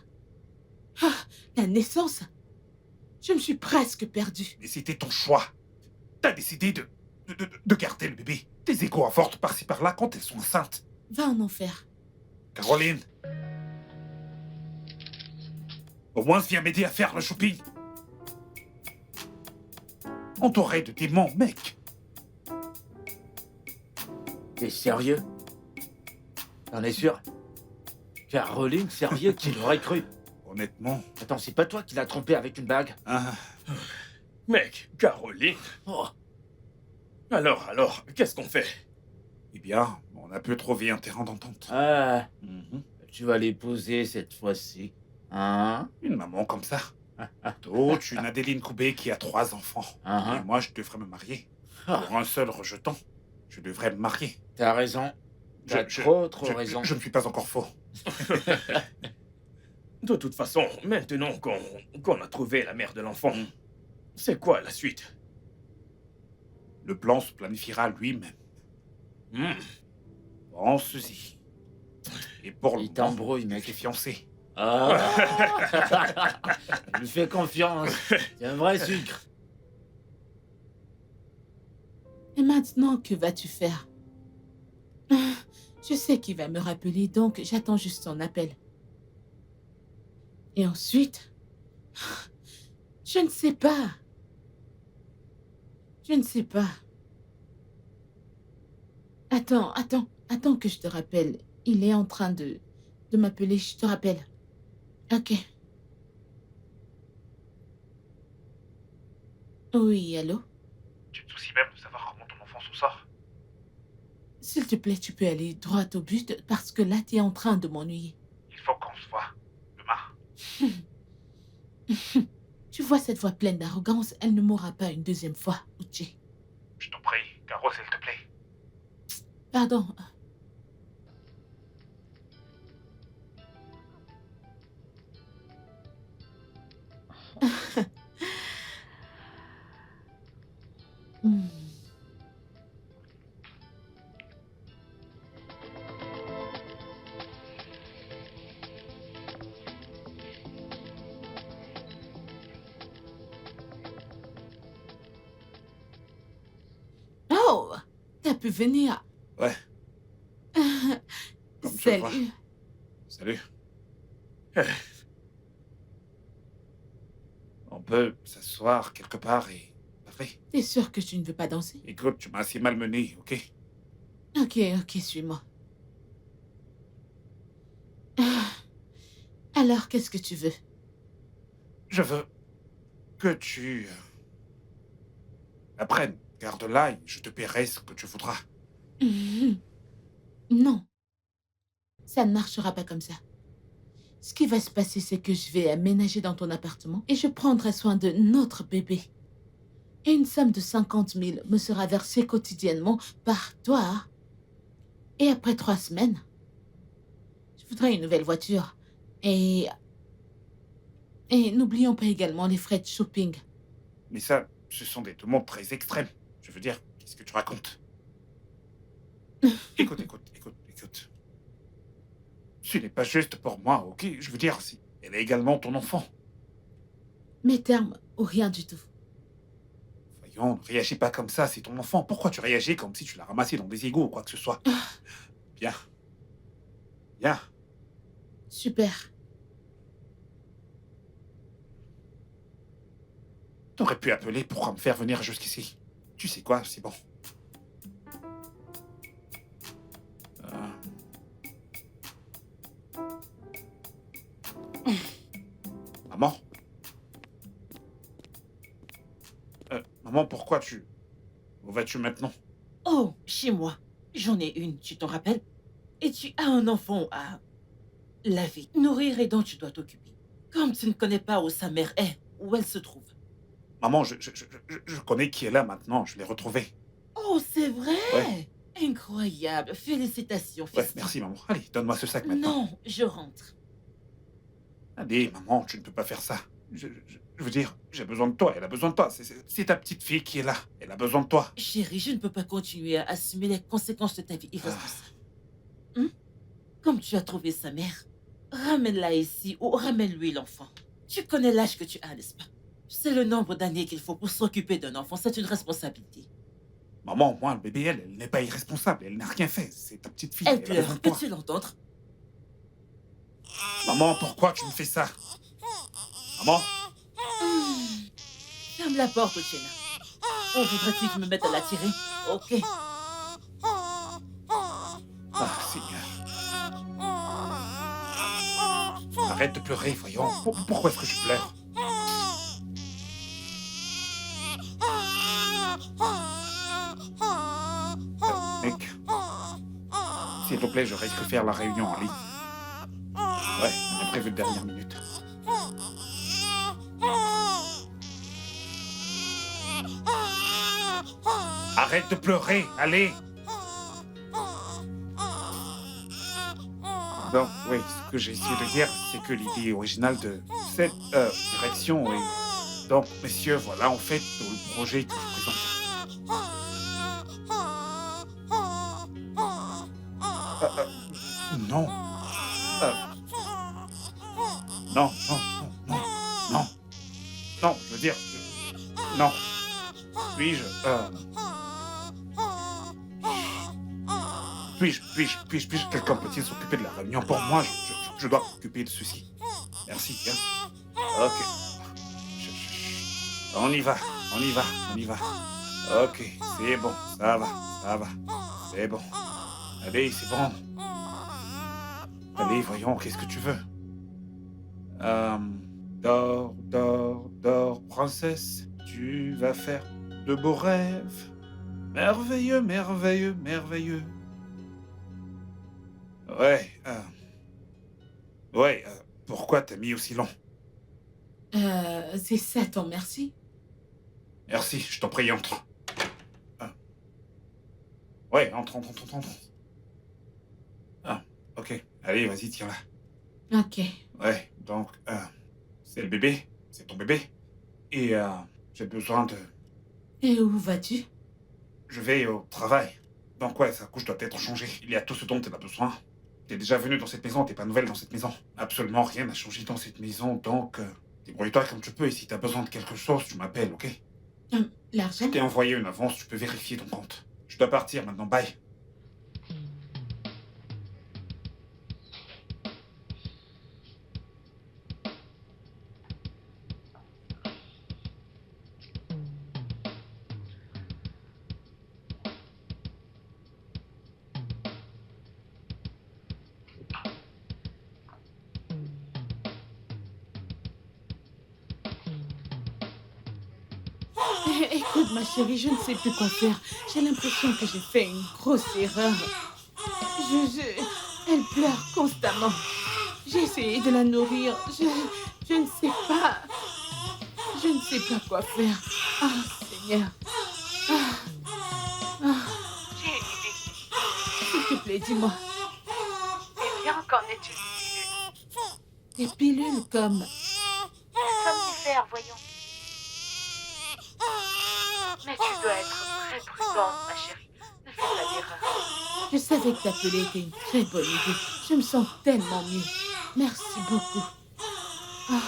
ah, la naissance. Je me suis presque perdue. Mais c'était ton choix. T'as décidé de garder le bébé. Tes égos avortent par-ci par-là quand elles sont enceintes. Va en enfer. Caroline, au moins viens m'aider à faire le shopping. On t'aurait de démons, mec. T'es sérieux? T'en es sûr? Caroline, sérieux, qui l'aurait cru? Honnêtement, Attends, c'est pas toi qui l'as trompé avec une bague? hein, Mec, Caroline. Oh, Alors, qu'est-ce qu'on fait? eh bien, on a peu trouvé un terrain d'entente. ah, Mhm. tu vas l'épouser cette fois-ci. Hein? Une maman comme ça. D'autres, une Adeline Koubé qui a 3 enfants. Hein? Et moi, je devrais me marier. Ah, Pour un seul rejeton, je devrais me marier. t'as raison. T'as Je- trop je- raison. Je ne suis pas encore faux. De toute façon, maintenant qu'on a trouvé la mère de l'enfant, c'est quoi la suite? Le plan se planifiera lui-même. Hmm. Pense-y. Et pour le Il moment, t'embrouille, t'es mec. fiancé. Ah. Je lui fais confiance. C'est un vrai sucre. Et maintenant, que vas-tu faire? Ah, je sais qu'il va me rappeler, donc j'attends juste son appel. Et ensuite, je ne sais pas. Je ne sais pas. Attends que je te rappelle. Il est en train de m'appeler, je te rappelle. Ok. Oui, allô? Tu te soucies même de savoir comment ton enfant s'en sort? S'il te plaît, tu peux aller droit au but parce que là, tu es en train de m'ennuyer. Il faut qu'on se voit. Demain. Tu vois cette voix pleine d'arrogance, elle ne mourra pas une deuxième fois, Uchi. Je t'en prie, Caro, s'il te plaît. Pardon. Hmm. Oh, t'as pu venir. Ouais. Comme tu le vois. Salut. Salut. On peut s'asseoir quelque part et parler. T'es sûr que tu ne veux pas danser? Écoute, tu m'as assez malmené, ok? Ok, suis-moi. Ah, alors, qu'est-ce que tu veux? Je veux que tu apprennes. Garde-la et je te paierai ce que tu voudras. Non, ça ne marchera pas comme ça. Ce qui va se passer, c'est que je vais aménager dans ton appartement et je prendrai soin de notre bébé. Et une somme de 50 000 me sera versée quotidiennement par toi. Et après 3 semaines, je voudrais une nouvelle voiture. Et n'oublions pas également les frais de shopping. Mais ça, ce sont des demandes très extrêmes. Je veux dire, qu'est-ce que tu racontes? Écoute. Ce n'est pas juste pour moi, ok? Je veux dire, elle est également ton enfant. Mes termes ou rien du tout. voyons, ne réagis pas comme ça, c'est ton enfant. Pourquoi tu réagis comme si tu l'as ramassé dans des égouts ou quoi que ce soit? Bien. Bien. Super. T'aurais pu appeler pour me faire venir jusqu'ici. Tu sais quoi, c'est bon. Maman? Maman, pourquoi tu... Où vas-tu maintenant? Oh, chez moi. J'en ai une, tu t'en rappelles? Et tu as un enfant à laver, nourrir et dont tu dois t'occuper. Comme tu ne connais pas où sa mère est, où elle se trouve. Maman, je connais qui est là maintenant, je l'ai retrouvé. Oh, c'est vrai? Ouais. Incroyable. Félicitations, Ouais, fils. merci maman. Allez, donne-moi ce sac maintenant. Non, je rentre. Allez, maman, tu ne peux pas faire ça. Je veux dire, j'ai besoin de toi, elle a besoin de toi. C'est ta petite fille qui est là, elle a besoin de toi. Chérie, je ne peux pas continuer à assumer les conséquences de ta vie irresponsable. Comme tu as trouvé sa mère, ramène-la ici ou ramène-lui l'enfant. Tu connais l'âge que tu as, n'est-ce pas? C'est le nombre d'années qu'il faut pour s'occuper d'un enfant, c'est une responsabilité. Maman, moi, le bébé, elle n'est pas irresponsable, elle n'a rien fait. C'est ta petite fille, Elle a besoin pleure, de toi. peux-tu l'entendre? Maman, pourquoi tu me fais ça? Maman? Ferme la porte, Uchenna. On voudrait-tu que je me mette à la tirer? Ok. Ah, Seigneur. Arrête de pleurer, voyons. Pourquoi est-ce que je pleure? Mec, s'il te plaît, je risque de faire la réunion en ligne. Ouais, on a prévu de dernière minute. Arrête de pleurer, allez! Donc, oui, ce que j'ai essayé de dire, c'est que l'idée originale de cette direction est... Donc, messieurs, voilà, en fait, le projet que je présente. Non. Non, non, non, non, non. Non, je veux dire... non. Puis-je... Puis-je, quelqu'un peut-il s'occuper de la réunion pour moi? Je dois m'occuper de ceci. Merci, hein. Ok. On y va, on y va, on y va. Ok, c'est bon, ça va, c'est bon. Allez, c'est bon. Allez, voyons, qu'est-ce que tu veux? Dors, dors, dors, princesse. Tu vas faire de beaux rêves. Merveilleux, merveilleux, merveilleux. Ouais, pourquoi t'as mis aussi long? C'est ça ton merci? Merci, je t'en prie, entre. Ouais, entre. Ah, ok. Allez, vas-y, tiens-la. Ok. Ouais, donc, c'est le bébé, c'est ton bébé. Et j'ai besoin de... Et où vas-tu? Je vais au travail. Donc ouais, sa couche doit être changée. Il y a tout ce dont elle a besoin. T'es déjà venu dans cette maison, t'es pas nouvelle dans cette maison. Absolument rien n'a changé dans cette maison, donc... débrouille-toi comme tu peux, et si t'as besoin de quelque chose, tu m'appelles, ok? L'argent? Je t'ai envoyé une avance, tu peux vérifier ton compte. Je dois partir maintenant, bye. Écoute, ma chérie, je ne sais plus quoi faire. J'ai l'impression que j'ai fait une grosse erreur. Elle pleure constamment. J'ai essayé de la nourrir. Je ne sais pas. Je ne sais pas quoi faire. Ah, Seigneur. J'ai une idée. S'il te plaît, dis-moi. Eh bien, qu'en est-il? Des pilules comme... Somnifère, voyons. Mais tu dois être très prudente, ma chérie. Ne fais pas d'erreur. Je savais que t'appeler était une très bonne idée. Je me sens tellement mieux. Merci beaucoup. Ah.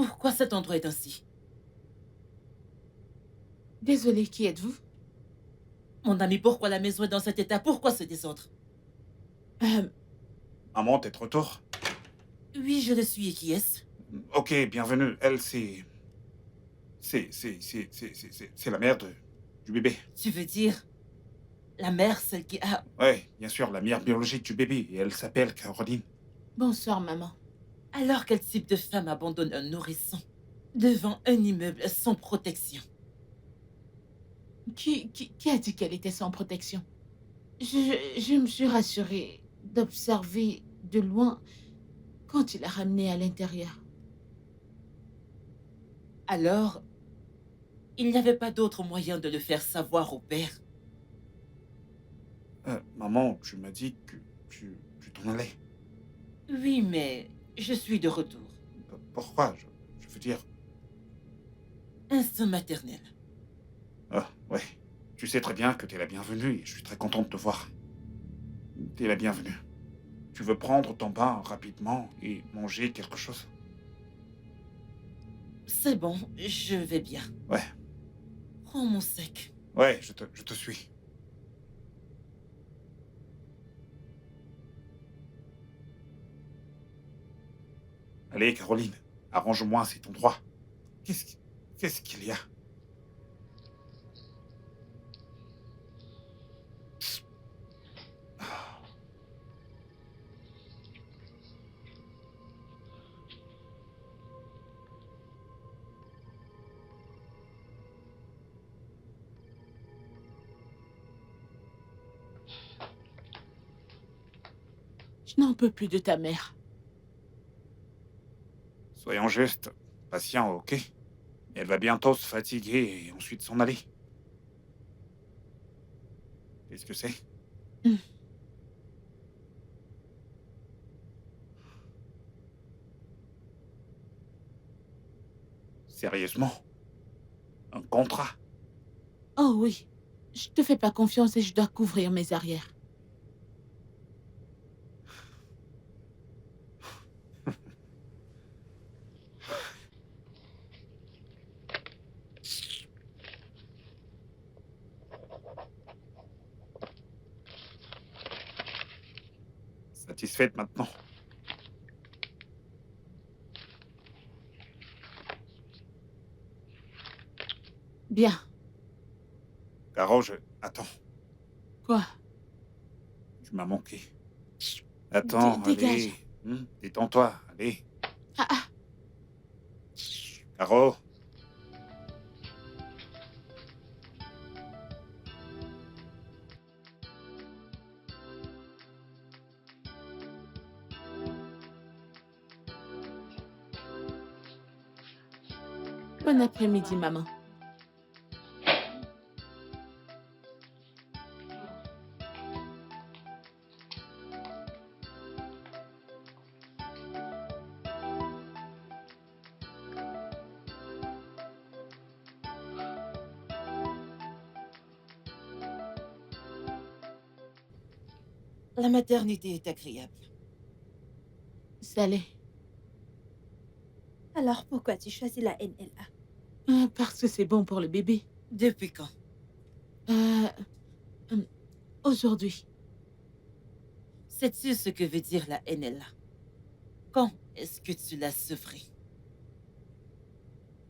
Pourquoi cet endroit est ainsi? Désolée, qui êtes-vous? Mon ami, pourquoi la maison est dans cet état? Pourquoi ce désordre? Euh, Maman, t'es de retour? Oui, je le suis, et qui est-ce? Ok, bienvenue. Elle, c'est la mère du bébé. Tu veux dire la mère, celle qui a... Ouais, bien sûr, la mère biologique du bébé. Et elle s'appelle Caroline. bonsoir, maman. Alors quel type de femme abandonne un nourrisson devant un immeuble sans protection? Qui a dit qu'elle était sans protection? Je me suis rassurée d'observer de loin quand il a ramené à l'intérieur. Alors, il n'y avait pas d'autre moyen de le faire savoir au père. Maman, tu m'as dit que tu t'en allais. Oui, mais je suis de retour. Pourquoi? Je veux dire... Instinct maternel. Ah, ouais. Tu sais très bien que t'es la bienvenue et je suis très contente de te voir. T'es la bienvenue. Tu veux prendre ton bain rapidement et manger quelque chose? C'est bon, je vais bien. Ouais. Prends mon sec. Ouais, je te suis. Allez, Caroline, arrange-moi cet endroit. Qu'est-ce qu'il y a? Je n'en peux plus de ta mère. Soyons justes, patients, ok? Elle va bientôt se fatiguer et ensuite s'en aller. Qu'est-ce que c'est? Hmm. Sérieusement? Un contrat? Oh oui, je te fais pas confiance et je dois couvrir mes arrières. Satisfaite maintenant? Bien. Caro, Attends, Quoi? tu m'as manqué. Attends, Dégage. allez. Détends-toi, allez. Ah, ah. Caro. Bon après-midi, maman. La maternité est agréable. Ça l'est. Alors pourquoi tu choisis la NLA? Parce que c'est bon pour le bébé. Depuis quand? Euh, Aujourd'hui. Sais-tu ce que veut dire la NLA? Quand est-ce que tu l'as sevré?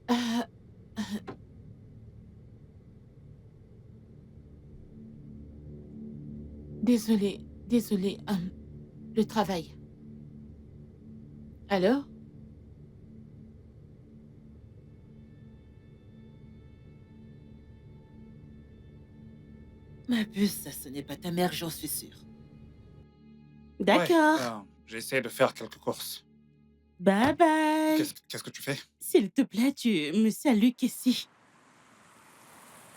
Euh, Désolée, le travail. Alors? Ma puce, ce n'est pas ta mère, j'en suis sûre. D'accord. Ouais, j'essaie de faire quelques courses. Bye bye. Qu'est-ce que tu fais? S'il te plaît, tu me salues qu'ici.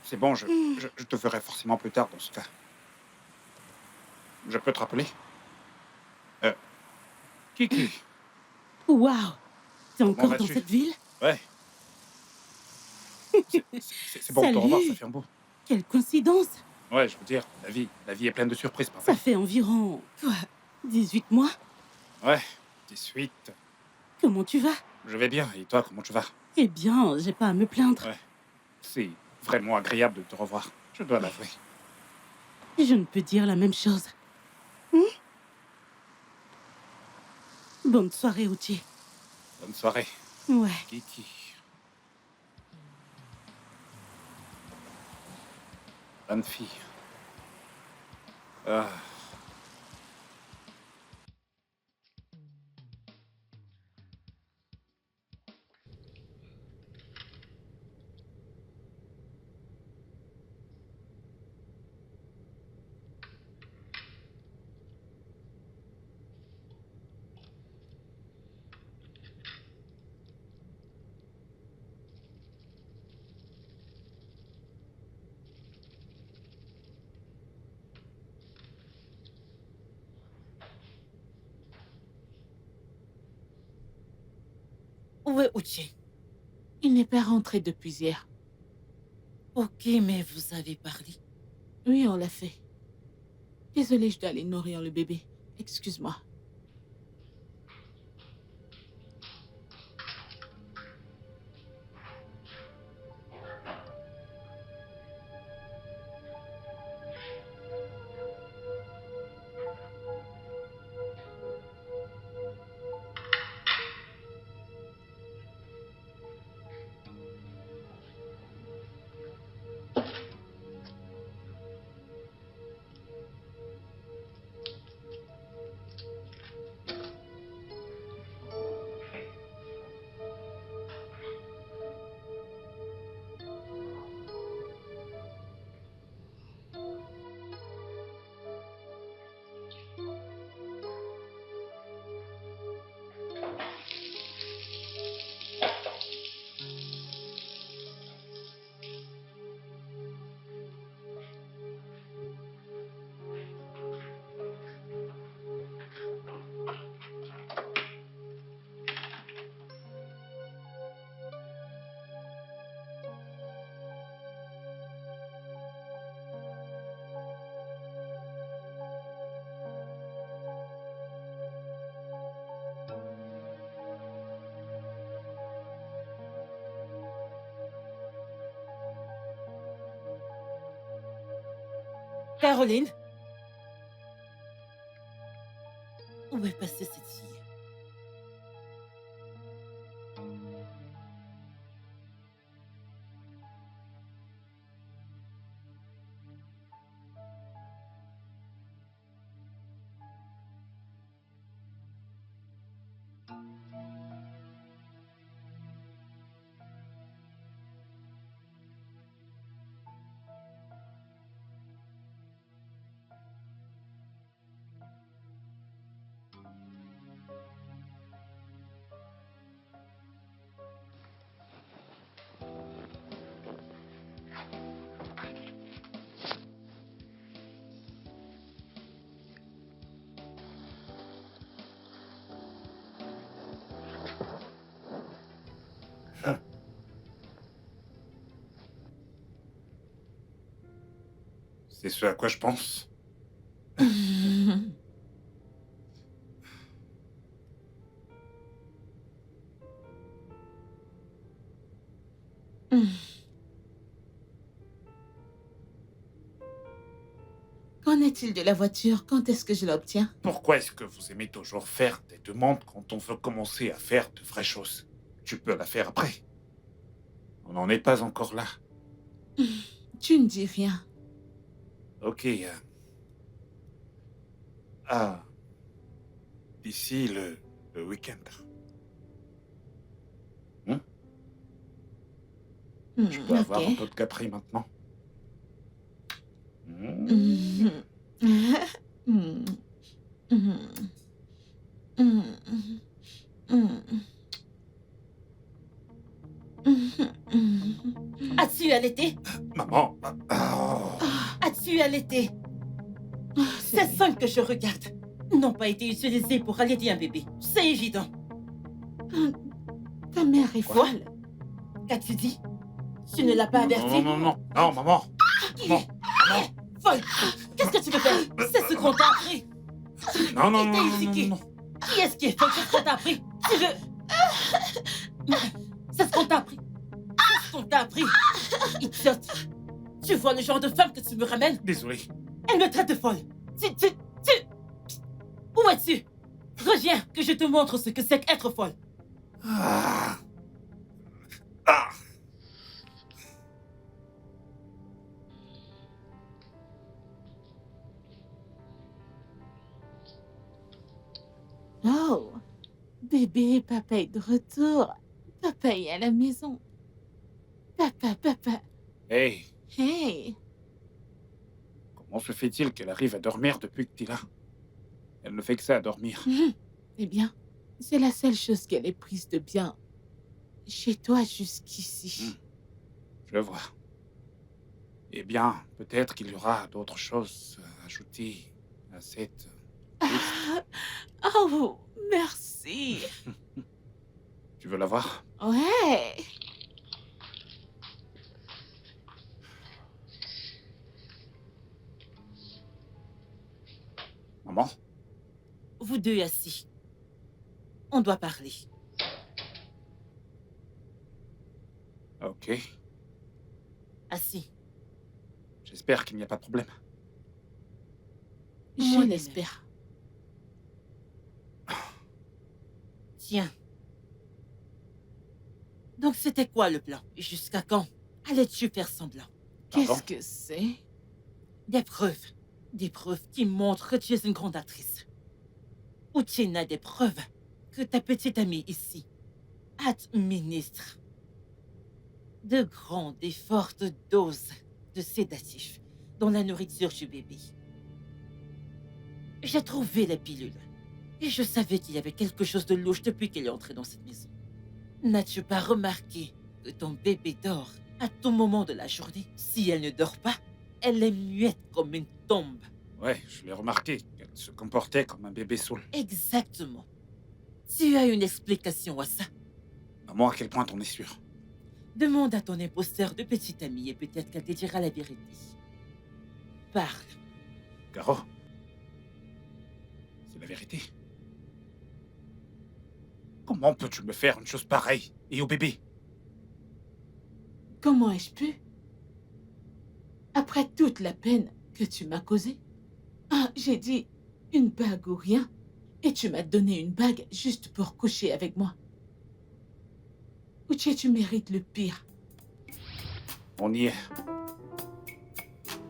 C'est bon, je te ferai forcément plus tard dans ce cas. Je peux te rappeler? Kiki. Waouh. T'es encore vas-tu? dans cette ville? Ouais. C'est bon de te revoir, Salut. ça fait un beau. Quelle coïncidence. Ouais, je veux dire, la vie est pleine de surprises, Ça parfait. fait environ, quoi, 18 mois? Ouais, 18. Comment tu vas? Je vais bien. Et toi, comment tu vas? Eh bien, j'ai pas à me plaindre. Ouais. C'est vraiment agréable de te revoir. Je dois l'avouer. Je ne peux dire la même chose. Bonne soirée, Uchi. Bonne soirée. Ouais. Kiki. Bonne fille. Ah. Où est Uchi? Il n'est pas rentré depuis hier. Ok, mais vous avez parlé. Oui, on l'a fait. Désolée, je dois aller nourrir le bébé. Excuse-moi. Caroline? Où est passée cette fille? C'est ce à quoi je pense. Qu'en est-il de la voiture? Quand est-ce que je l'obtiens? Pourquoi est-ce que vous aimez toujours faire des demandes quand on veut commencer à faire de vraies choses? Tu peux la faire après. On n'en est pas encore là. Tu ne dis rien. Ok. Ah. D'ici le week-end. Je peux avoir un peu de Capri maintenant. As-tu allaité? Maman. Oh. As-tu allaité? Ces seins que je regarde n'ont pas été utilisés pour allaiter un bébé. C'est évident. Ta mère est folle. Qu'as-tu dit? Tu ne l'as pas averti? Non, maman. Maman. Folle! Qu'est-ce que tu veux faire? C'est ce qu'on t'a appris. Non. Qui est-ce qui est folle? Qu'est-ce qu'on t'a appris? Tu veux... C'est ce qu'on t'a appris. C'est ce qu'on t'a appris. Idiote. Tu vois le genre de femme que tu me ramènes? Désolé. Elle me traite de folle. Tu... Où es-tu? Reviens, que je te montre ce que c'est qu'être folle. Ah. Ah. Oh, bébé, papa est de retour. Papa est à la maison. Papa. Hey, Hey, comment se fait-il qu'elle arrive à dormir depuis que t'es là? Elle ne fait que ça, à dormir. eh bien, c'est la seule chose qu'elle ait prise de bien chez toi jusqu'ici. Je vois. Eh bien, peut-être qu'il y aura d'autres choses à ajouter à cette... Oh, merci. Tu veux la voir? Ouais. Maman? Vous deux assis. On doit parler. Ok. Assis. J'espère qu'il n'y a pas de problème. Je Moi-même. l'espère. Tiens. Donc c'était quoi le plan? Jusqu'à quand allais-tu faire semblant? Pardon? Qu'est-ce que c'est? Des preuves. Des preuves qui montrent que tu es une grande actrice. Ou tu n'as des preuves que ta petite amie ici administre de grandes et fortes doses de sédatifs dans la nourriture du bébé. J'ai trouvé la pilule. Et je savais qu'il y avait quelque chose de louche depuis qu'elle est entrée dans cette maison. N'as-tu pas remarqué que ton bébé dort à tout moment de la journée? Si elle ne dort pas, elle est muette comme une tombe. Ouais, je l'ai remarqué. Elle se comportait comme un bébé saoul. Exactement. Tu as une explication à ça? Maman, à quel point t'en es sûr? Demande à ton imposteur de petite amie et peut-être qu'elle te dira la vérité. Parle. Caro? C'est la vérité. Comment peux-tu me faire une chose pareille? Et au bébé? Comment ai-je pu? Après toute la peine que tu m'as causée? Ah, j'ai dit une bague ou rien. Et tu m'as donné une bague juste pour coucher avec moi. Uche, tu mérites le pire. On y est.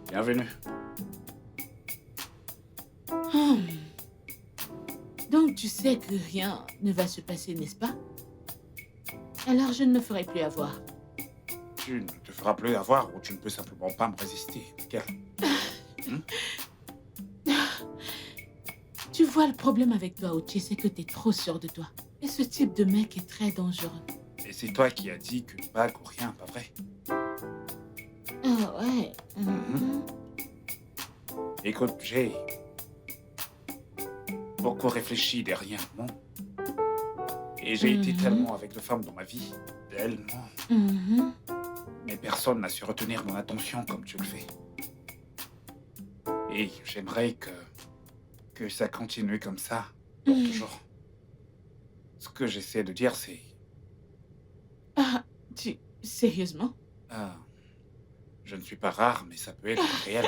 Bienvenue. Hmm. Donc tu sais que rien ne va se passer, n'est-ce pas? Alors je ne me ferai plus avoir. Tu ne te feras plus avoir ou tu ne peux simplement pas me résister. Lequel? Tu vois, le problème avec toi, Uche, c'est que t'es trop sûr de toi. Et ce type de mec est très dangereux. Et c'est toi qui as dit qu'une bague ou rien, pas vrai? Ah ouais. Mhm. Écoute, j'ai beaucoup réfléchi derrière moi. Et j'ai été tellement avec de femmes dans ma vie. Tellement. Mhm. Mais personne n'a su retenir mon attention comme tu le fais. Et j'aimerais que ça continue comme ça, pour toujours. Ce que j'essaie de dire, c'est... Ah, sérieusement? Ah, je ne suis pas rare, mais ça peut être réel.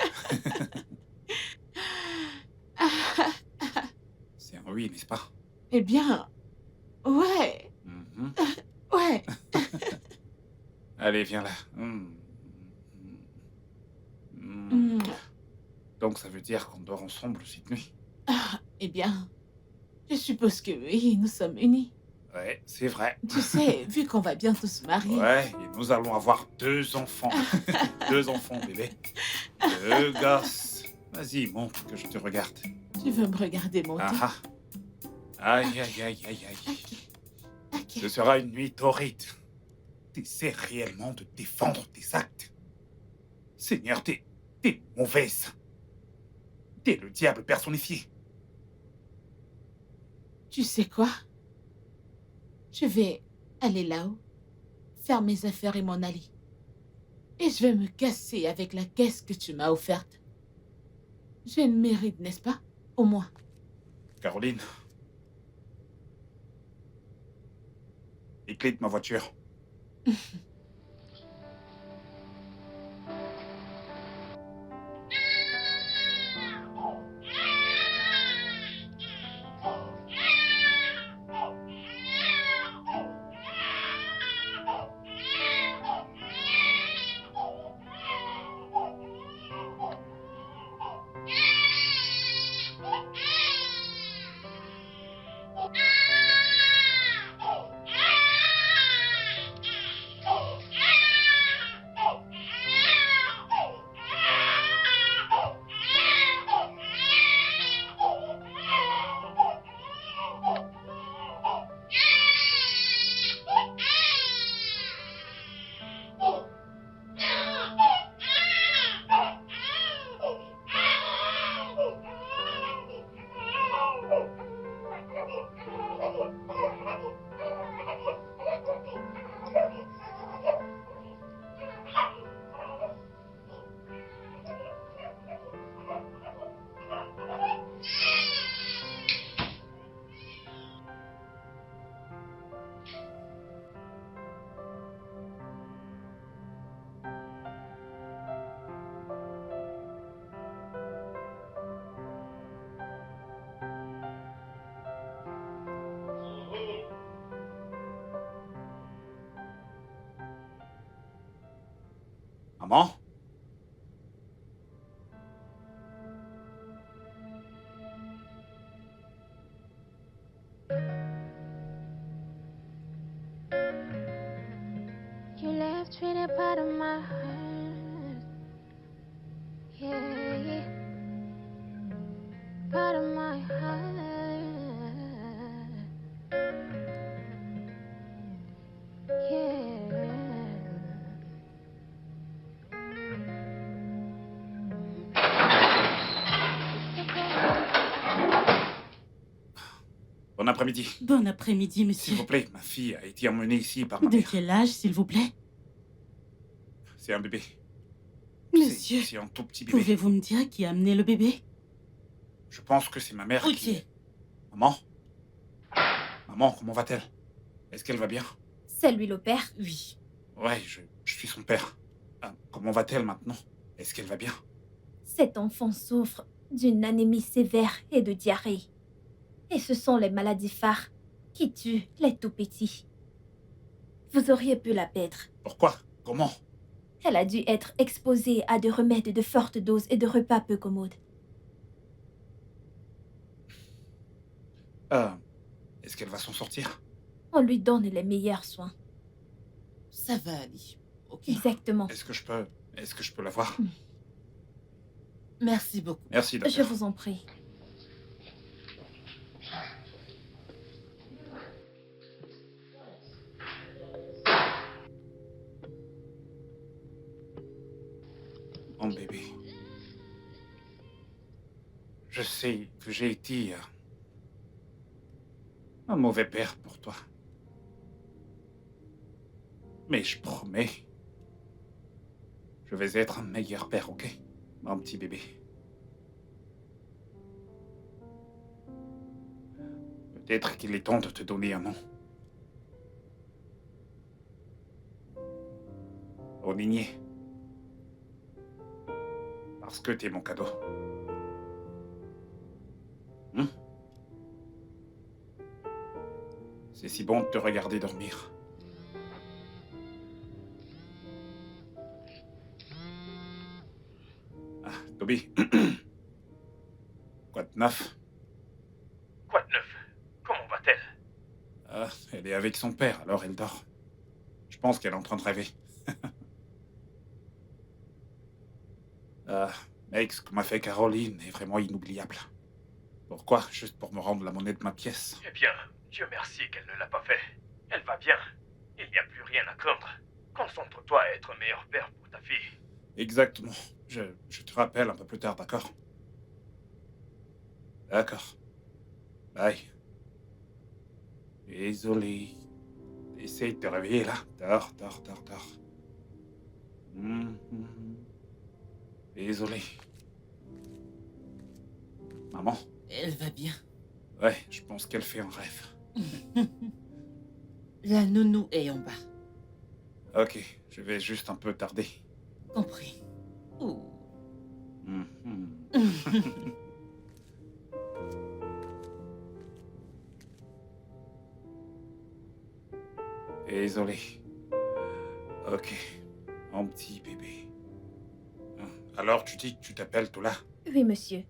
C'est un oui, n'est-ce pas? Eh bien, ouais, Mhm. ouais. Allez, viens là. Mm. Donc ça veut dire qu'on dort ensemble cette nuit? Ah, eh bien, je suppose que oui, nous sommes unis. Ouais, c'est vrai. Tu sais, vu qu'on va bientôt se marier. Ouais, et nous allons avoir 2 enfants. 2 enfants, bébé. 2 gosses. Vas-y, montre que je te regarde. Tu veux me regarder monter? Ah ah. Aïe, aïe, aïe, aïe, aïe. Ok. Ce sera une nuit torride. T'essaies réellement de défendre tes actes. Seigneur, t'es mauvaise. T'es le diable personnifié. Tu sais quoi? Je vais aller là-haut, faire mes affaires et m'en aller. Et je vais me casser avec la caisse que tu m'as offerte. J'ai une mérite, n'est-ce pas? Au moins. Caroline. les clés de ma voiture. Maman? You left with a part of my heart. Yeah, yeah. Part of my heart. Yeah. Bon après-midi. Bon après-midi, S'il monsieur. vous plaît, ma fille a été emmenée ici par ma De mère. quel âge, s'il vous plaît? C'est un bébé. Monsieur, C'est un tout petit bébé. pouvez-vous me dire qui a amené le bébé? Je pense que c'est ma mère qui... Ok. Maman? Maman, comment va-t-elle? Est-ce qu'elle va bien? C'est lui le père. Oui. Ouais, je suis son père. Ah, comment va-t-elle maintenant? Est-ce qu'elle va bien? Cet enfant souffre d'une anémie sévère et de diarrhée. Et ce sont les maladies phares qui tuent les tout-petits. Vous auriez pu la perdre. Pourquoi? Comment? Elle a dû être exposée à des remèdes de forte dose et de repas peu commodes. Est-ce qu'elle va s'en sortir? On lui donne les meilleurs soins. Ça va aller. Ok. Exactement. Est-ce que je peux la voir? Merci beaucoup. Merci, Je docteur. vous en prie. Mon bébé. Je sais que j'ai été un mauvais père pour toi. Mais je promets, je vais être un meilleur père, ok? Mon petit bébé. Peut-être qu'il est temps de te donner un nom. Oligné. Parce que t'es mon cadeau. C'est si bon de te regarder dormir. Ah, Toby. Quoi de neuf? Quoi de neuf? Comment va-t-elle? Ah, elle est avec son père, alors elle dort. Je pense qu'elle est en train de rêver. Mec, ce que m'a fait Caroline est vraiment inoubliable. Pourquoi? Juste pour me rendre la monnaie de ma pièce. Eh bien, Dieu merci qu'elle ne l'a pas fait. Elle va bien. Il n'y a plus rien à craindre. Concentre-toi à être un meilleur père pour ta fille. Exactement. Je te rappelle un peu plus tard, d'accord? D'accord. Bye. Désolé. Essaye de te réveiller, là. Dors. Mhm. Désolé. Maman? Elle va bien. Ouais, je pense qu'elle fait un rêve. La nounou est en bas. Ok, je vais juste un peu tarder. Compris. Ouh. Mhm. Désolé. Ok, mon petit bébé. Alors tu dis que tu t'appelles Tola Oui, monsieur.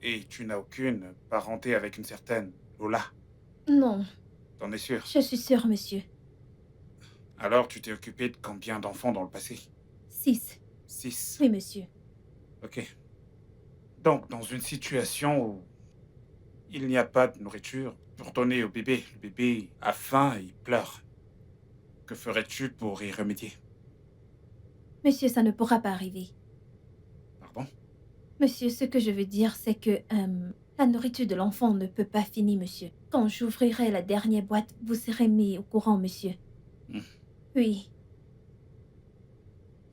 et tu n'as aucune parenté avec une certaine Lola. Non, T'en es sûr? je suis sûre, monsieur. Alors tu t'es occupé de combien d'enfants dans le passé? 6. 6. Oui, monsieur. Ok. Donc dans une situation où il n'y a pas de nourriture pour donner au bébé, le bébé a faim et il pleure. Que ferais-tu pour y remédier? Monsieur, ça ne pourra pas arriver. Pardon? Monsieur, ce que je veux dire, c'est que la nourriture de l'enfant ne peut pas finir, monsieur. Quand j'ouvrirai la dernière boîte, vous serez mis au courant, monsieur. Hmm. Oui.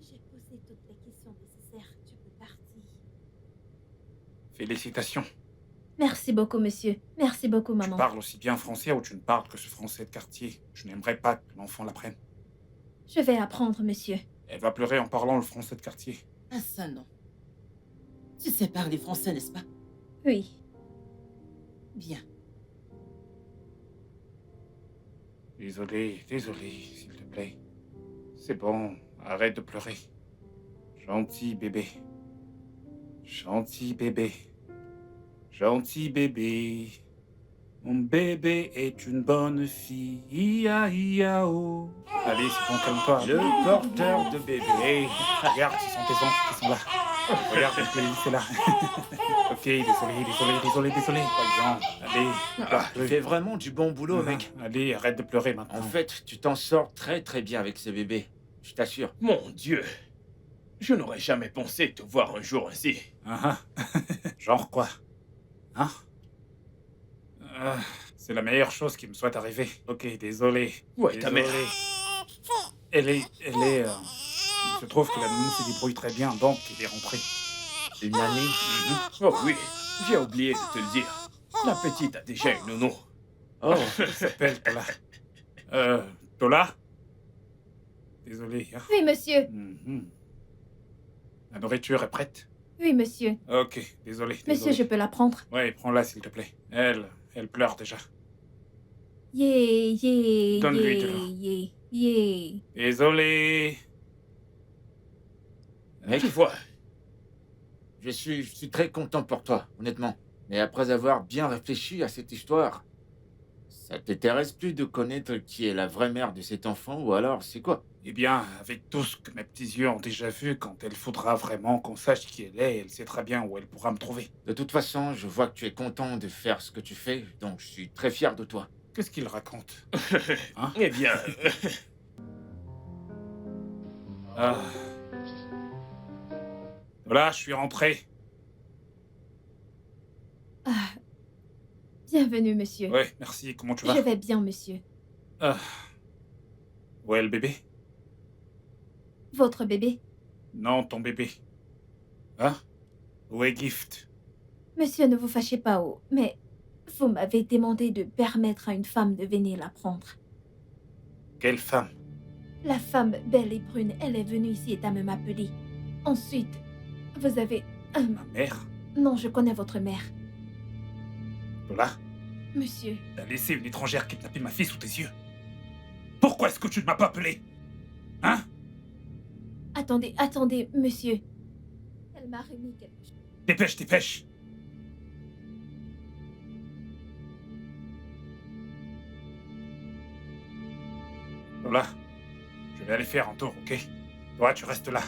J'ai posé toutes les questions nécessaires. Tu peux partir. Félicitations. Merci beaucoup, monsieur. Merci beaucoup, Tu maman. parles aussi bien français ou tu ne parles que ce français de quartier. Je n'aimerais pas que l'enfant l'apprenne. Je vais apprendre, monsieur. Elle va pleurer en parlant le français de quartier. Ah ça non. Tu sais parler français, n'est-ce pas? Oui. Bien. Désolé, s'il te plaît. C'est bon, arrête de pleurer. Gentil bébé. Gentil bébé. Gentil bébé. Mon bébé est une bonne fille. Ia, ia, oh. Allez, c'est bon, calme-toi. Le porteur de bébé. Hey, regarde, ce sont tes oncles qui sont là. Regarde, c'est là. Ok, désolé. Voyons, allez. Tu fais vraiment du bon boulot, mec. Allez, arrête de pleurer maintenant. En fait, tu t'en sors très très bien avec ce bébé. Je t'assure. Mon Dieu. Je n'aurais jamais pensé te voir un jour ainsi. Genre quoi? Hein? C'est la meilleure chose qui me soit arrivée. Ok, désolé. Ouais, ta mère. Elle est... Il se trouve que la nounou se débrouille très bien, donc elle est rentrée. Une année. Oh oui, j'ai oublié de te le dire. La petite a déjà une nounou. Oh, Elle s'appelle Tola. Tola? Désolé. Hein. Oui, monsieur. La nourriture est prête? Oui, monsieur. Ok, désolé. Monsieur, je peux la prendre. Ouais, prends-la s'il te plaît. Elle pleure déjà. Yeah. Donne-lui de l'eau. Désolé. mec, Tu vois, je suis très content pour toi, honnêtement. Mais après avoir bien réfléchi à cette histoire, ça t'intéresse plus de connaître qui est la vraie mère de cet enfant ou alors c'est quoi? Eh bien, avec tout ce que mes petits yeux ont déjà vu, quand elle faudra vraiment qu'on sache qui elle est, elle sait très bien où elle pourra me trouver. De toute façon, je vois que tu es content de faire ce que tu fais, donc je suis très fier de toi. Qu'est-ce qu'il raconte? Hein? eh bien, Voilà, je suis rentré. Bienvenue, monsieur. Ouais, merci. Comment tu vas? Je vais bien, monsieur. Où est le bébé? Votre bébé? Non, ton bébé. Hein? Où est Gift? Monsieur, ne vous fâchez pas, mais vous m'avez demandé de permettre à une femme de venir la prendre. Quelle femme? La femme belle et brune, elle est venue ici et elle m'appeler. Ensuite, vous avez... Ma mère? Non, je connais votre mère. Lola? Monsieur, T'as laissé une étrangère kidnapper ma fille sous tes yeux? Pourquoi est-ce que tu ne m'as pas appelé? Hein? attendez, monsieur. Elle m'a remis quelque chose. Dépêche! Lola, je vais aller faire un tour, ok? Toi, tu restes là.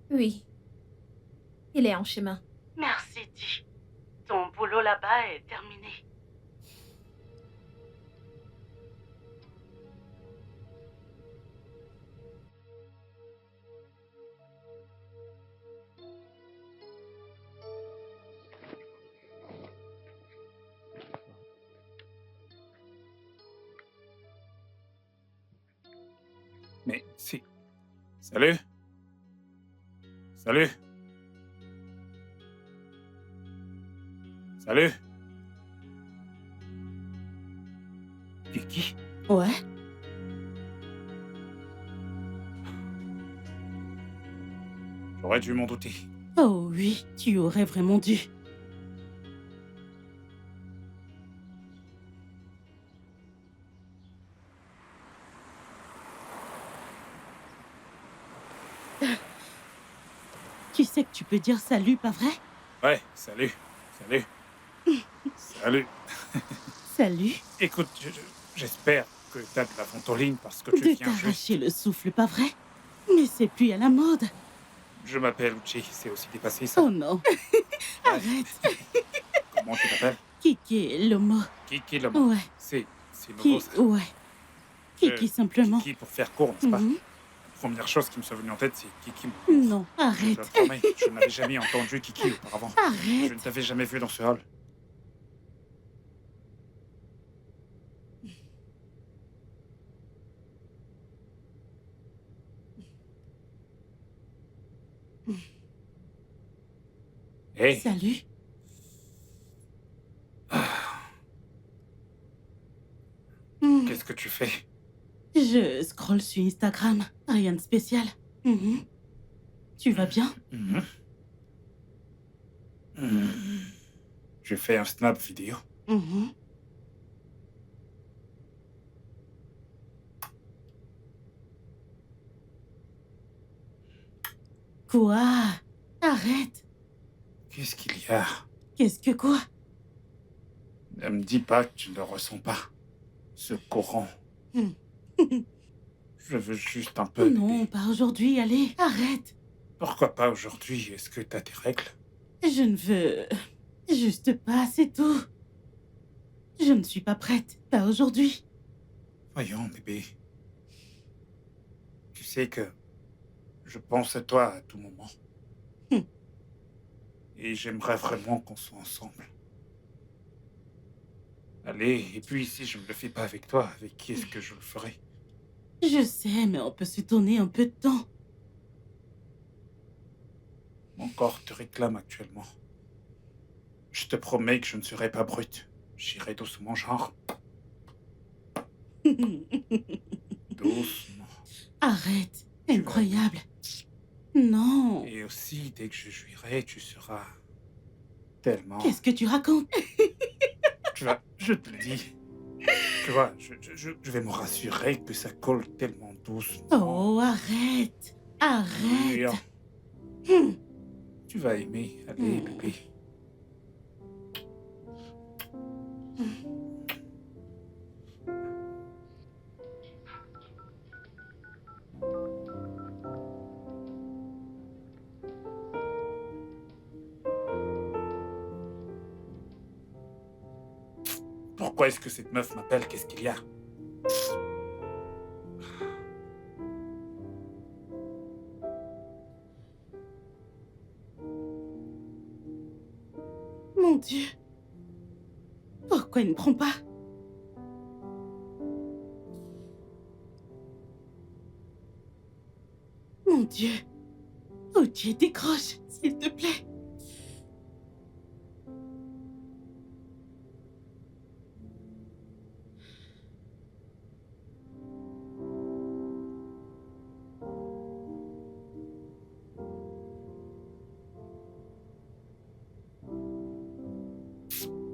Oui. Il est en chemin. Merci, Di. Ton boulot là-bas est terminé. Mais si... Salut? Salut? Salut? Kiki? Ouais? J'aurais dû m'en douter. Oh oui, tu aurais vraiment dû. Tu sais que tu peux dire salut, pas vrai? Ouais, salut. Salut. Salut. Salut. Écoute, j'espère que t'as de la ventoline parce que tu De viens juste... t'arracher le souffle, pas vrai? Mais c'est plus à la mode. Je m'appelle Uchi, c'est aussi dépassé ça. Oh non. Arrête. Comment tu t'appelles? Kiki, le mot. Kiki le mot. Ouais. C'est nouveau ça. Ouais. Kiki simplement. Kiki pour faire court, n'est-ce pas? Mhm. La première chose qui me soit venue en tête, c'est Kiki. Non, Je arrête. te promets, je n'avais jamais entendu Kiki auparavant. Je Arrête. ne t'avais jamais vu dans ce hall. Hé, Salut. Hmm. qu'est-ce que tu fais? Je scrolle sur Instagram. Rien de spécial. Mhm. Tu vas bien? Mhm. Mhm. Je fais un snap vidéo. Mhm. Quoi? Arrête. Qu'est-ce qu'il y a? Qu'est-ce que quoi? Ne me dis pas que tu ne le ressens pas. Ce courant. Hmm. Je veux juste un peu. Non, bébé. pas aujourd'hui, allez, arrête. Pourquoi pas aujourd'hui? Est-ce que t'as tes règles? Je ne veux juste pas, c'est tout. Je ne suis pas prête, pas aujourd'hui. Voyons, bébé. Tu sais que je pense à toi à tout moment. Hmm. Et j'aimerais vraiment qu'on soit ensemble. Allez, et puis si je ne le fais pas avec toi, avec qui est-ce que je le ferai? Je sais, mais on peut se donner un peu de temps. Mon corps te réclame actuellement. Je te promets que je ne serai pas brute. J'irai doucement, genre. Doucement. Arrête, incroyable. Non. Et aussi, dès que je jouirai, tu seras tellement... Qu'est-ce que tu racontes? Tu vois, je te le dis. Tu vois, je vais me rassurer que ça colle tellement doucement. Oh, arrête. Et, Arrête. Hmm. tu vas aimer. Allez, bébé. Pourquoi est-ce que cette meuf m'appelle? Qu'est-ce qu'il y a? Mon Dieu. Pourquoi il ne prend pas? Mon Dieu. Oh Dieu, décroche, s'il te plaît.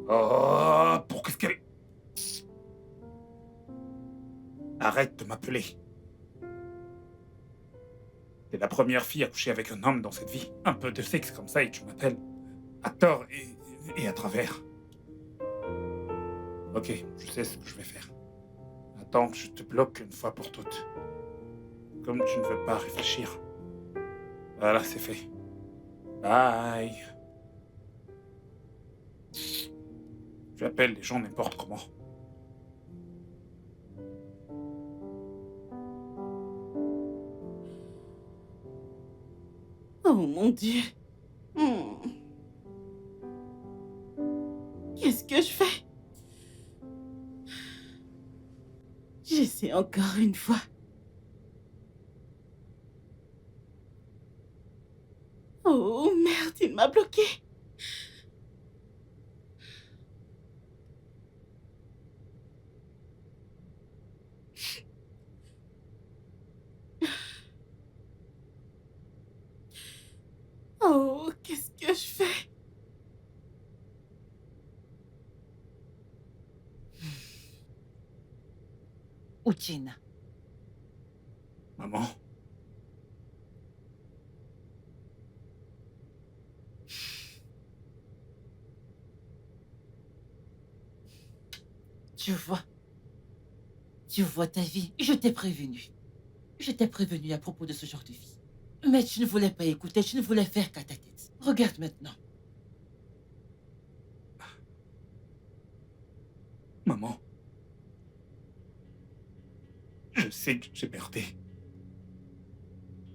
Oh, pour qu'est-ce qu'elle... Arrête de m'appeler. T'es la première fille à coucher avec un homme dans cette vie. Un peu de sexe comme ça et tu m'appelles. À tort et à travers. Ok, je sais ce que je vais faire. Attends que je te bloque une fois pour toutes. Comme tu ne veux pas réfléchir. Voilà, c'est fait. Bye. Tu appelles les gens n'importe comment. Oh mon Dieu. Hmm. Qu'est-ce que je fais? J'essaie encore une fois. Oh merde, il m'a bloqué. Oh, qu'est-ce que je fais? Uchina, Maman, tu vois ta vie, je t'ai prévenu. Je t'ai prévenu à propos de ce genre de vie. Mais tu ne voulais pas écouter, tu ne voulais faire qu'à ta tête. Regarde maintenant. maman. Je sais que j'ai merdé.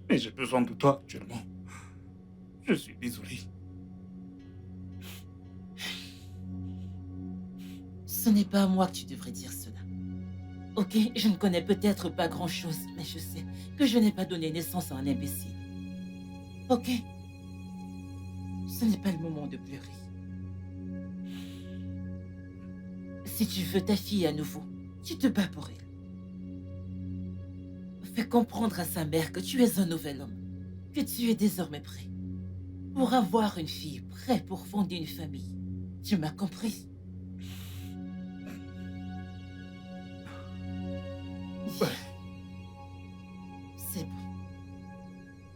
Mais j'ai besoin de toi actuellement. Je suis désolé. Ce n'est pas à moi que tu devrais dire cela. Ok, je ne connais peut-être pas grand-chose, mais je sais que je n'ai pas donné naissance à un imbécile. Ok? Ce n'est pas le moment de pleurer. Si tu veux ta fille à nouveau, tu te bats pour elle. Fais comprendre à sa mère que tu es un nouvel homme, que tu es désormais prêt pour avoir une fille, prêt pour fonder une famille. Tu m'as compris? Ouais. C'est bon.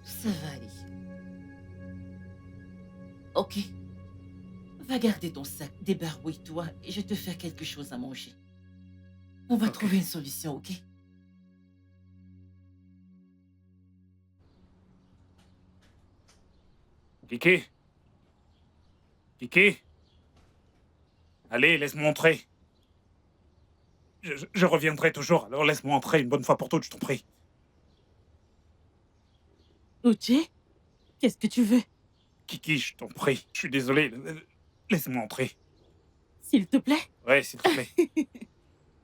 Ça va aller. Ok. Va garder ton sac, débarbouille-toi et je te fais quelque chose à manger. On va Ok. trouver une solution, ok? Kiki? Kiki? Allez, laisse-moi entrer. Je reviendrai toujours, alors laisse-moi entrer une bonne fois pour toutes, je t'en prie. Uche, qu'est-ce que tu veux? Kiki, je t'en prie. Je suis désolé. Laisse-moi entrer. S'il te plaît? Ouais, s'il te plaît.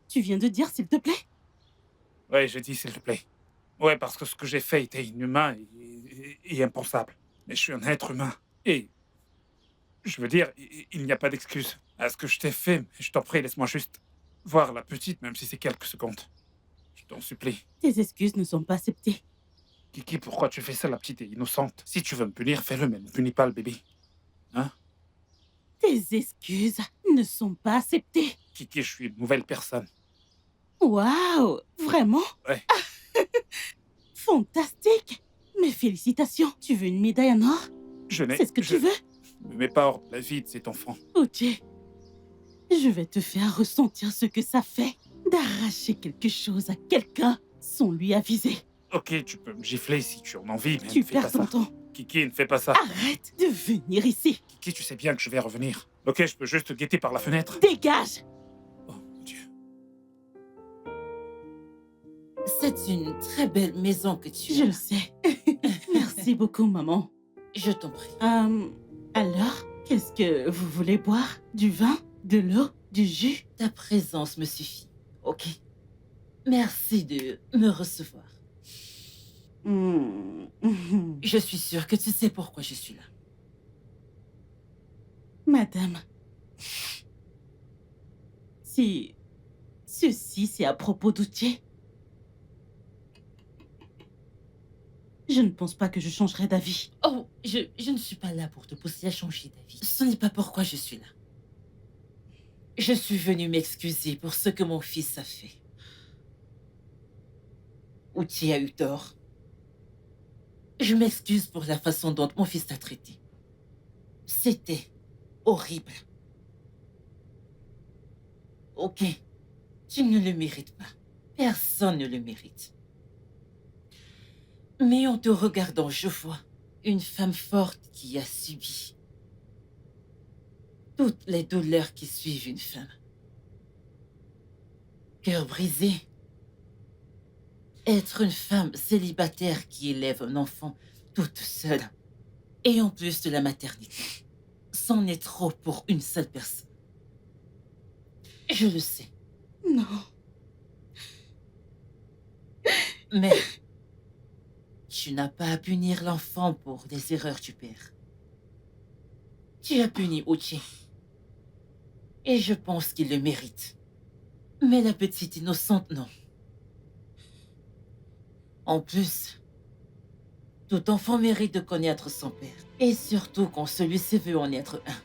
Tu viens de dire s'il te plaît? Ouais, je dis s'il te plaît. Ouais, parce que ce que j'ai fait était inhumain et impensable. Mais je suis un être humain. Et je veux dire, il n'y a pas d'excuse à ce que je t'ai fait. Mais je t'en prie, laisse-moi juste voir la petite, même si c'est quelques secondes. Je t'en supplie. Tes excuses ne sont pas acceptées. Kiki, pourquoi tu fais ça, la petite est innocente? Si tu veux me punir, fais-le, mais ne punis pas le bébé. Hein? Tes excuses ne sont pas acceptées. Kiki, je suis une nouvelle personne. Waouh, vraiment? Ouais. Fantastique. Mes félicitations. Tu veux une médaille en or? Je n'ai... C'est ce que tu veux? Ne me mets pas hors de la vie de cet enfant. Uche, je vais te faire ressentir ce que ça fait d'arracher quelque chose à quelqu'un sans lui aviser. Ok, tu peux me gifler si tu en as envie, mais Tu ne fais pas perds ton ça. temps. Kiki, ne fais pas ça. Arrête de venir ici. Kiki, tu sais bien que je vais revenir. Ok, je peux juste te guetter par la fenêtre. Dégage. Oh, mon Dieu. C'est une très belle maison que tu as. Je le sais. Merci beaucoup, maman. Je t'en prie. Alors, qu'est-ce que vous voulez boire? Du vin? De l'eau? Du jus? Ta présence me suffit, ok? Merci de me recevoir. Je suis sûre que tu sais pourquoi je suis là. Madame, si ceci c'est à propos d'Uche, je ne pense pas que je changerai d'avis. Oh, je ne suis pas là pour te pousser à changer d'avis. Ce n'est pas pourquoi je suis là. Je suis venue m'excuser pour ce que mon fils a fait. Uche a eu tort. Je m'excuse pour la façon dont mon fils t'a traité. C'était horrible. Ok, tu ne le mérites pas. Personne ne le mérite. Mais en te regardant, je vois une femme forte qui a subi toutes les douleurs qui suivent une femme. Cœur brisé. Être une femme célibataire qui élève un enfant toute seule. Et en plus de la maternité. C'en est trop pour une seule personne. Je le sais. Non. Mais tu n'as pas à punir l'enfant pour les erreurs du père. Tu as puni Uchi. Et je pense qu'il le mérite. Mais la petite innocente, non. En plus, tout enfant mérite de connaître son père. Et surtout quand celui-ci veut en être un.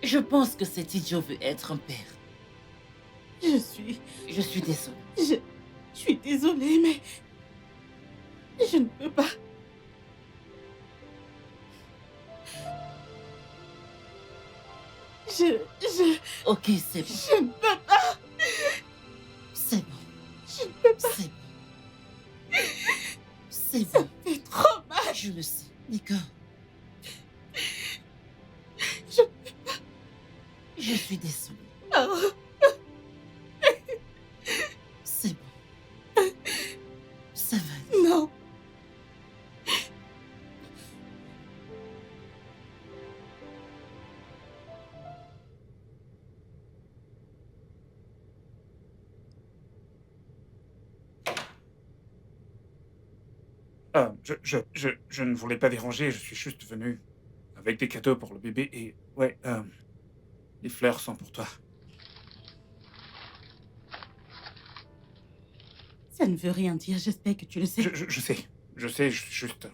Je pense que cet idiot veut être un père. Je suis désolée. Je suis désolée, mais... Je ne peux pas. Ok, c'est bon. Je ne peux pas. C'est bon. Je ne peux pas. C'est bon. C'est bon. Ça fait trop mal. Je le sais. D'accord. Je ne peux pas. Je suis désolée. Oh. C'est bon. Ça va. Non. Je ne voulais pas déranger, je suis juste venu avec des cadeaux pour le bébé et... Ouais, les fleurs sont pour toi. Ça ne veut rien dire, j'espère que tu le sais. Je sais, je suis juste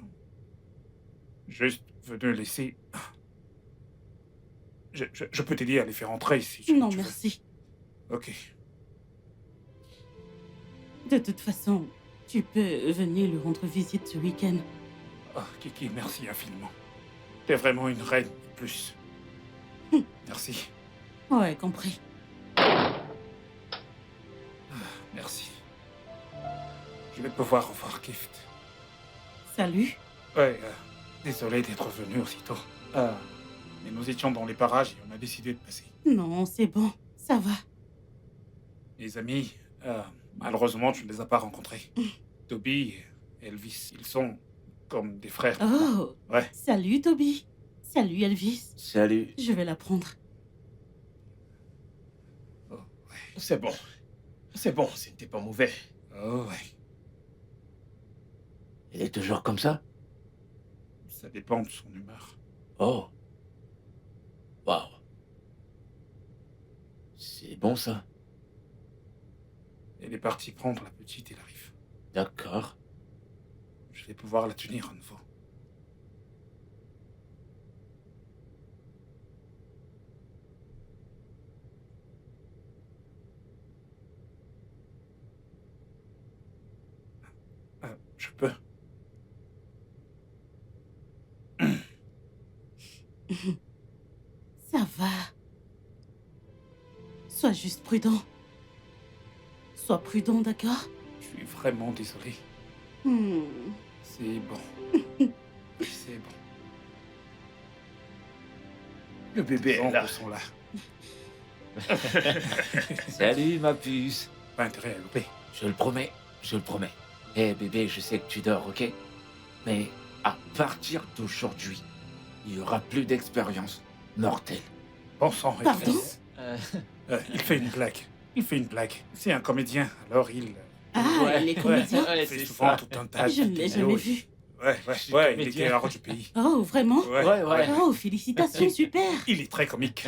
venu laisser... Je peux t'aider à les faire entrer si tu Non, tu veux. merci. Ok. De toute façon, tu peux venir lui rendre visite ce week-end. Ah, Kiki, merci infiniment. T'es vraiment une reine de plus. Merci. Ouais, compris. Merci. Je vais pouvoir revoir Gift. Salut. Ouais, désolé d'être venu aussitôt. Mais nous étions dans les parages et on a décidé de passer. Non, c'est bon, ça va. Les amis, malheureusement, tu ne les as pas rencontrés. Toby et Elvis, ils sont comme des frères. Oh. Ouais. Salut, Toby. Salut, Elvis. Salut. Je vais la prendre. Oh, ouais. C'est bon. C'est bon, c'était pas mauvais. Oh, ouais. Elle est toujours comme ça? Ça dépend de son humeur. Oh. Waouh. C'est bon, ça. Elle est partie prendre la petite et arrive. D'accord. Je vais pouvoir la tenir à nouveau. Je peux. Ça va. Sois juste prudent. Sois prudent, d'accord? Je suis vraiment désolé. C'est bon. C'est bon. Le bébé Les est là. ombres sont là. Salut, ma puce. Pas intérêt à louper. Je le promets, je le promets. Eh bébé, je sais que tu dors, ok? Mais à partir d'aujourd'hui, il n'y aura plus d'expérience mortelle. Bon sang, Pardon? Elvis. Il fait une blague. Il fait une blague. C'est un comédien, alors il... Ah, Ouais, il est comédien? ouais, il fait c'est souvent ça. tout un tas de Je ne l'ai vidéos jamais et- vu. Ouais, suis il comédien. était hors du pays. Oh, vraiment? Ouais. Oh, félicitations, super. Il est très comique.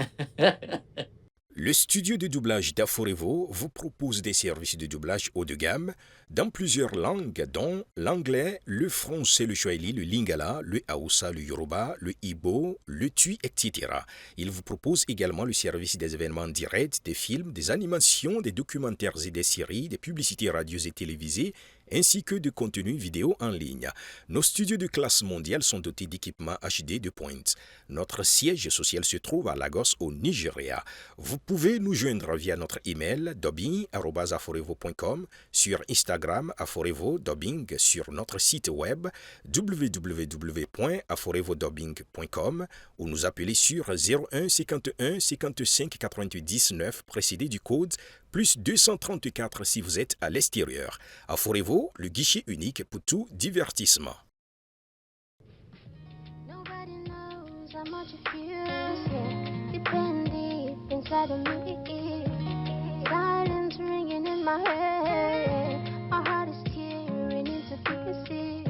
Le studio de doublage d'Aforevo vous propose des services de doublage haut de gamme dans plusieurs langues, dont l'anglais, le français, le swahili, le lingala, le hausa, le yoruba, le ibo, le tui, etc. Il vous propose également le service des événements directs, des films, des animations, des documentaires et des séries, des publicités radios et télévisées, ainsi que de contenus vidéo en ligne. Nos studios de classe mondiale sont dotés d'équipements HD de pointe. Notre siège social se trouve à Lagos, au Nigeria. Vous pouvez nous joindre via notre email dubbing@aforevo.com, sur Instagram Aforevo Dubbing, sur notre site web www.aforevodubbing.com ou nous appeler sur 01 51 55 88 19 précédé du code plus 234 si vous êtes à l'extérieur. Aforevo, le guichet unique pour tout divertissement. Nobody knows how much it feels, yeah. Deep in deep inside of me. Silence ringing in my head. My heart is tearing into pieces.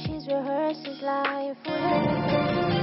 she's rehearsed is lying full of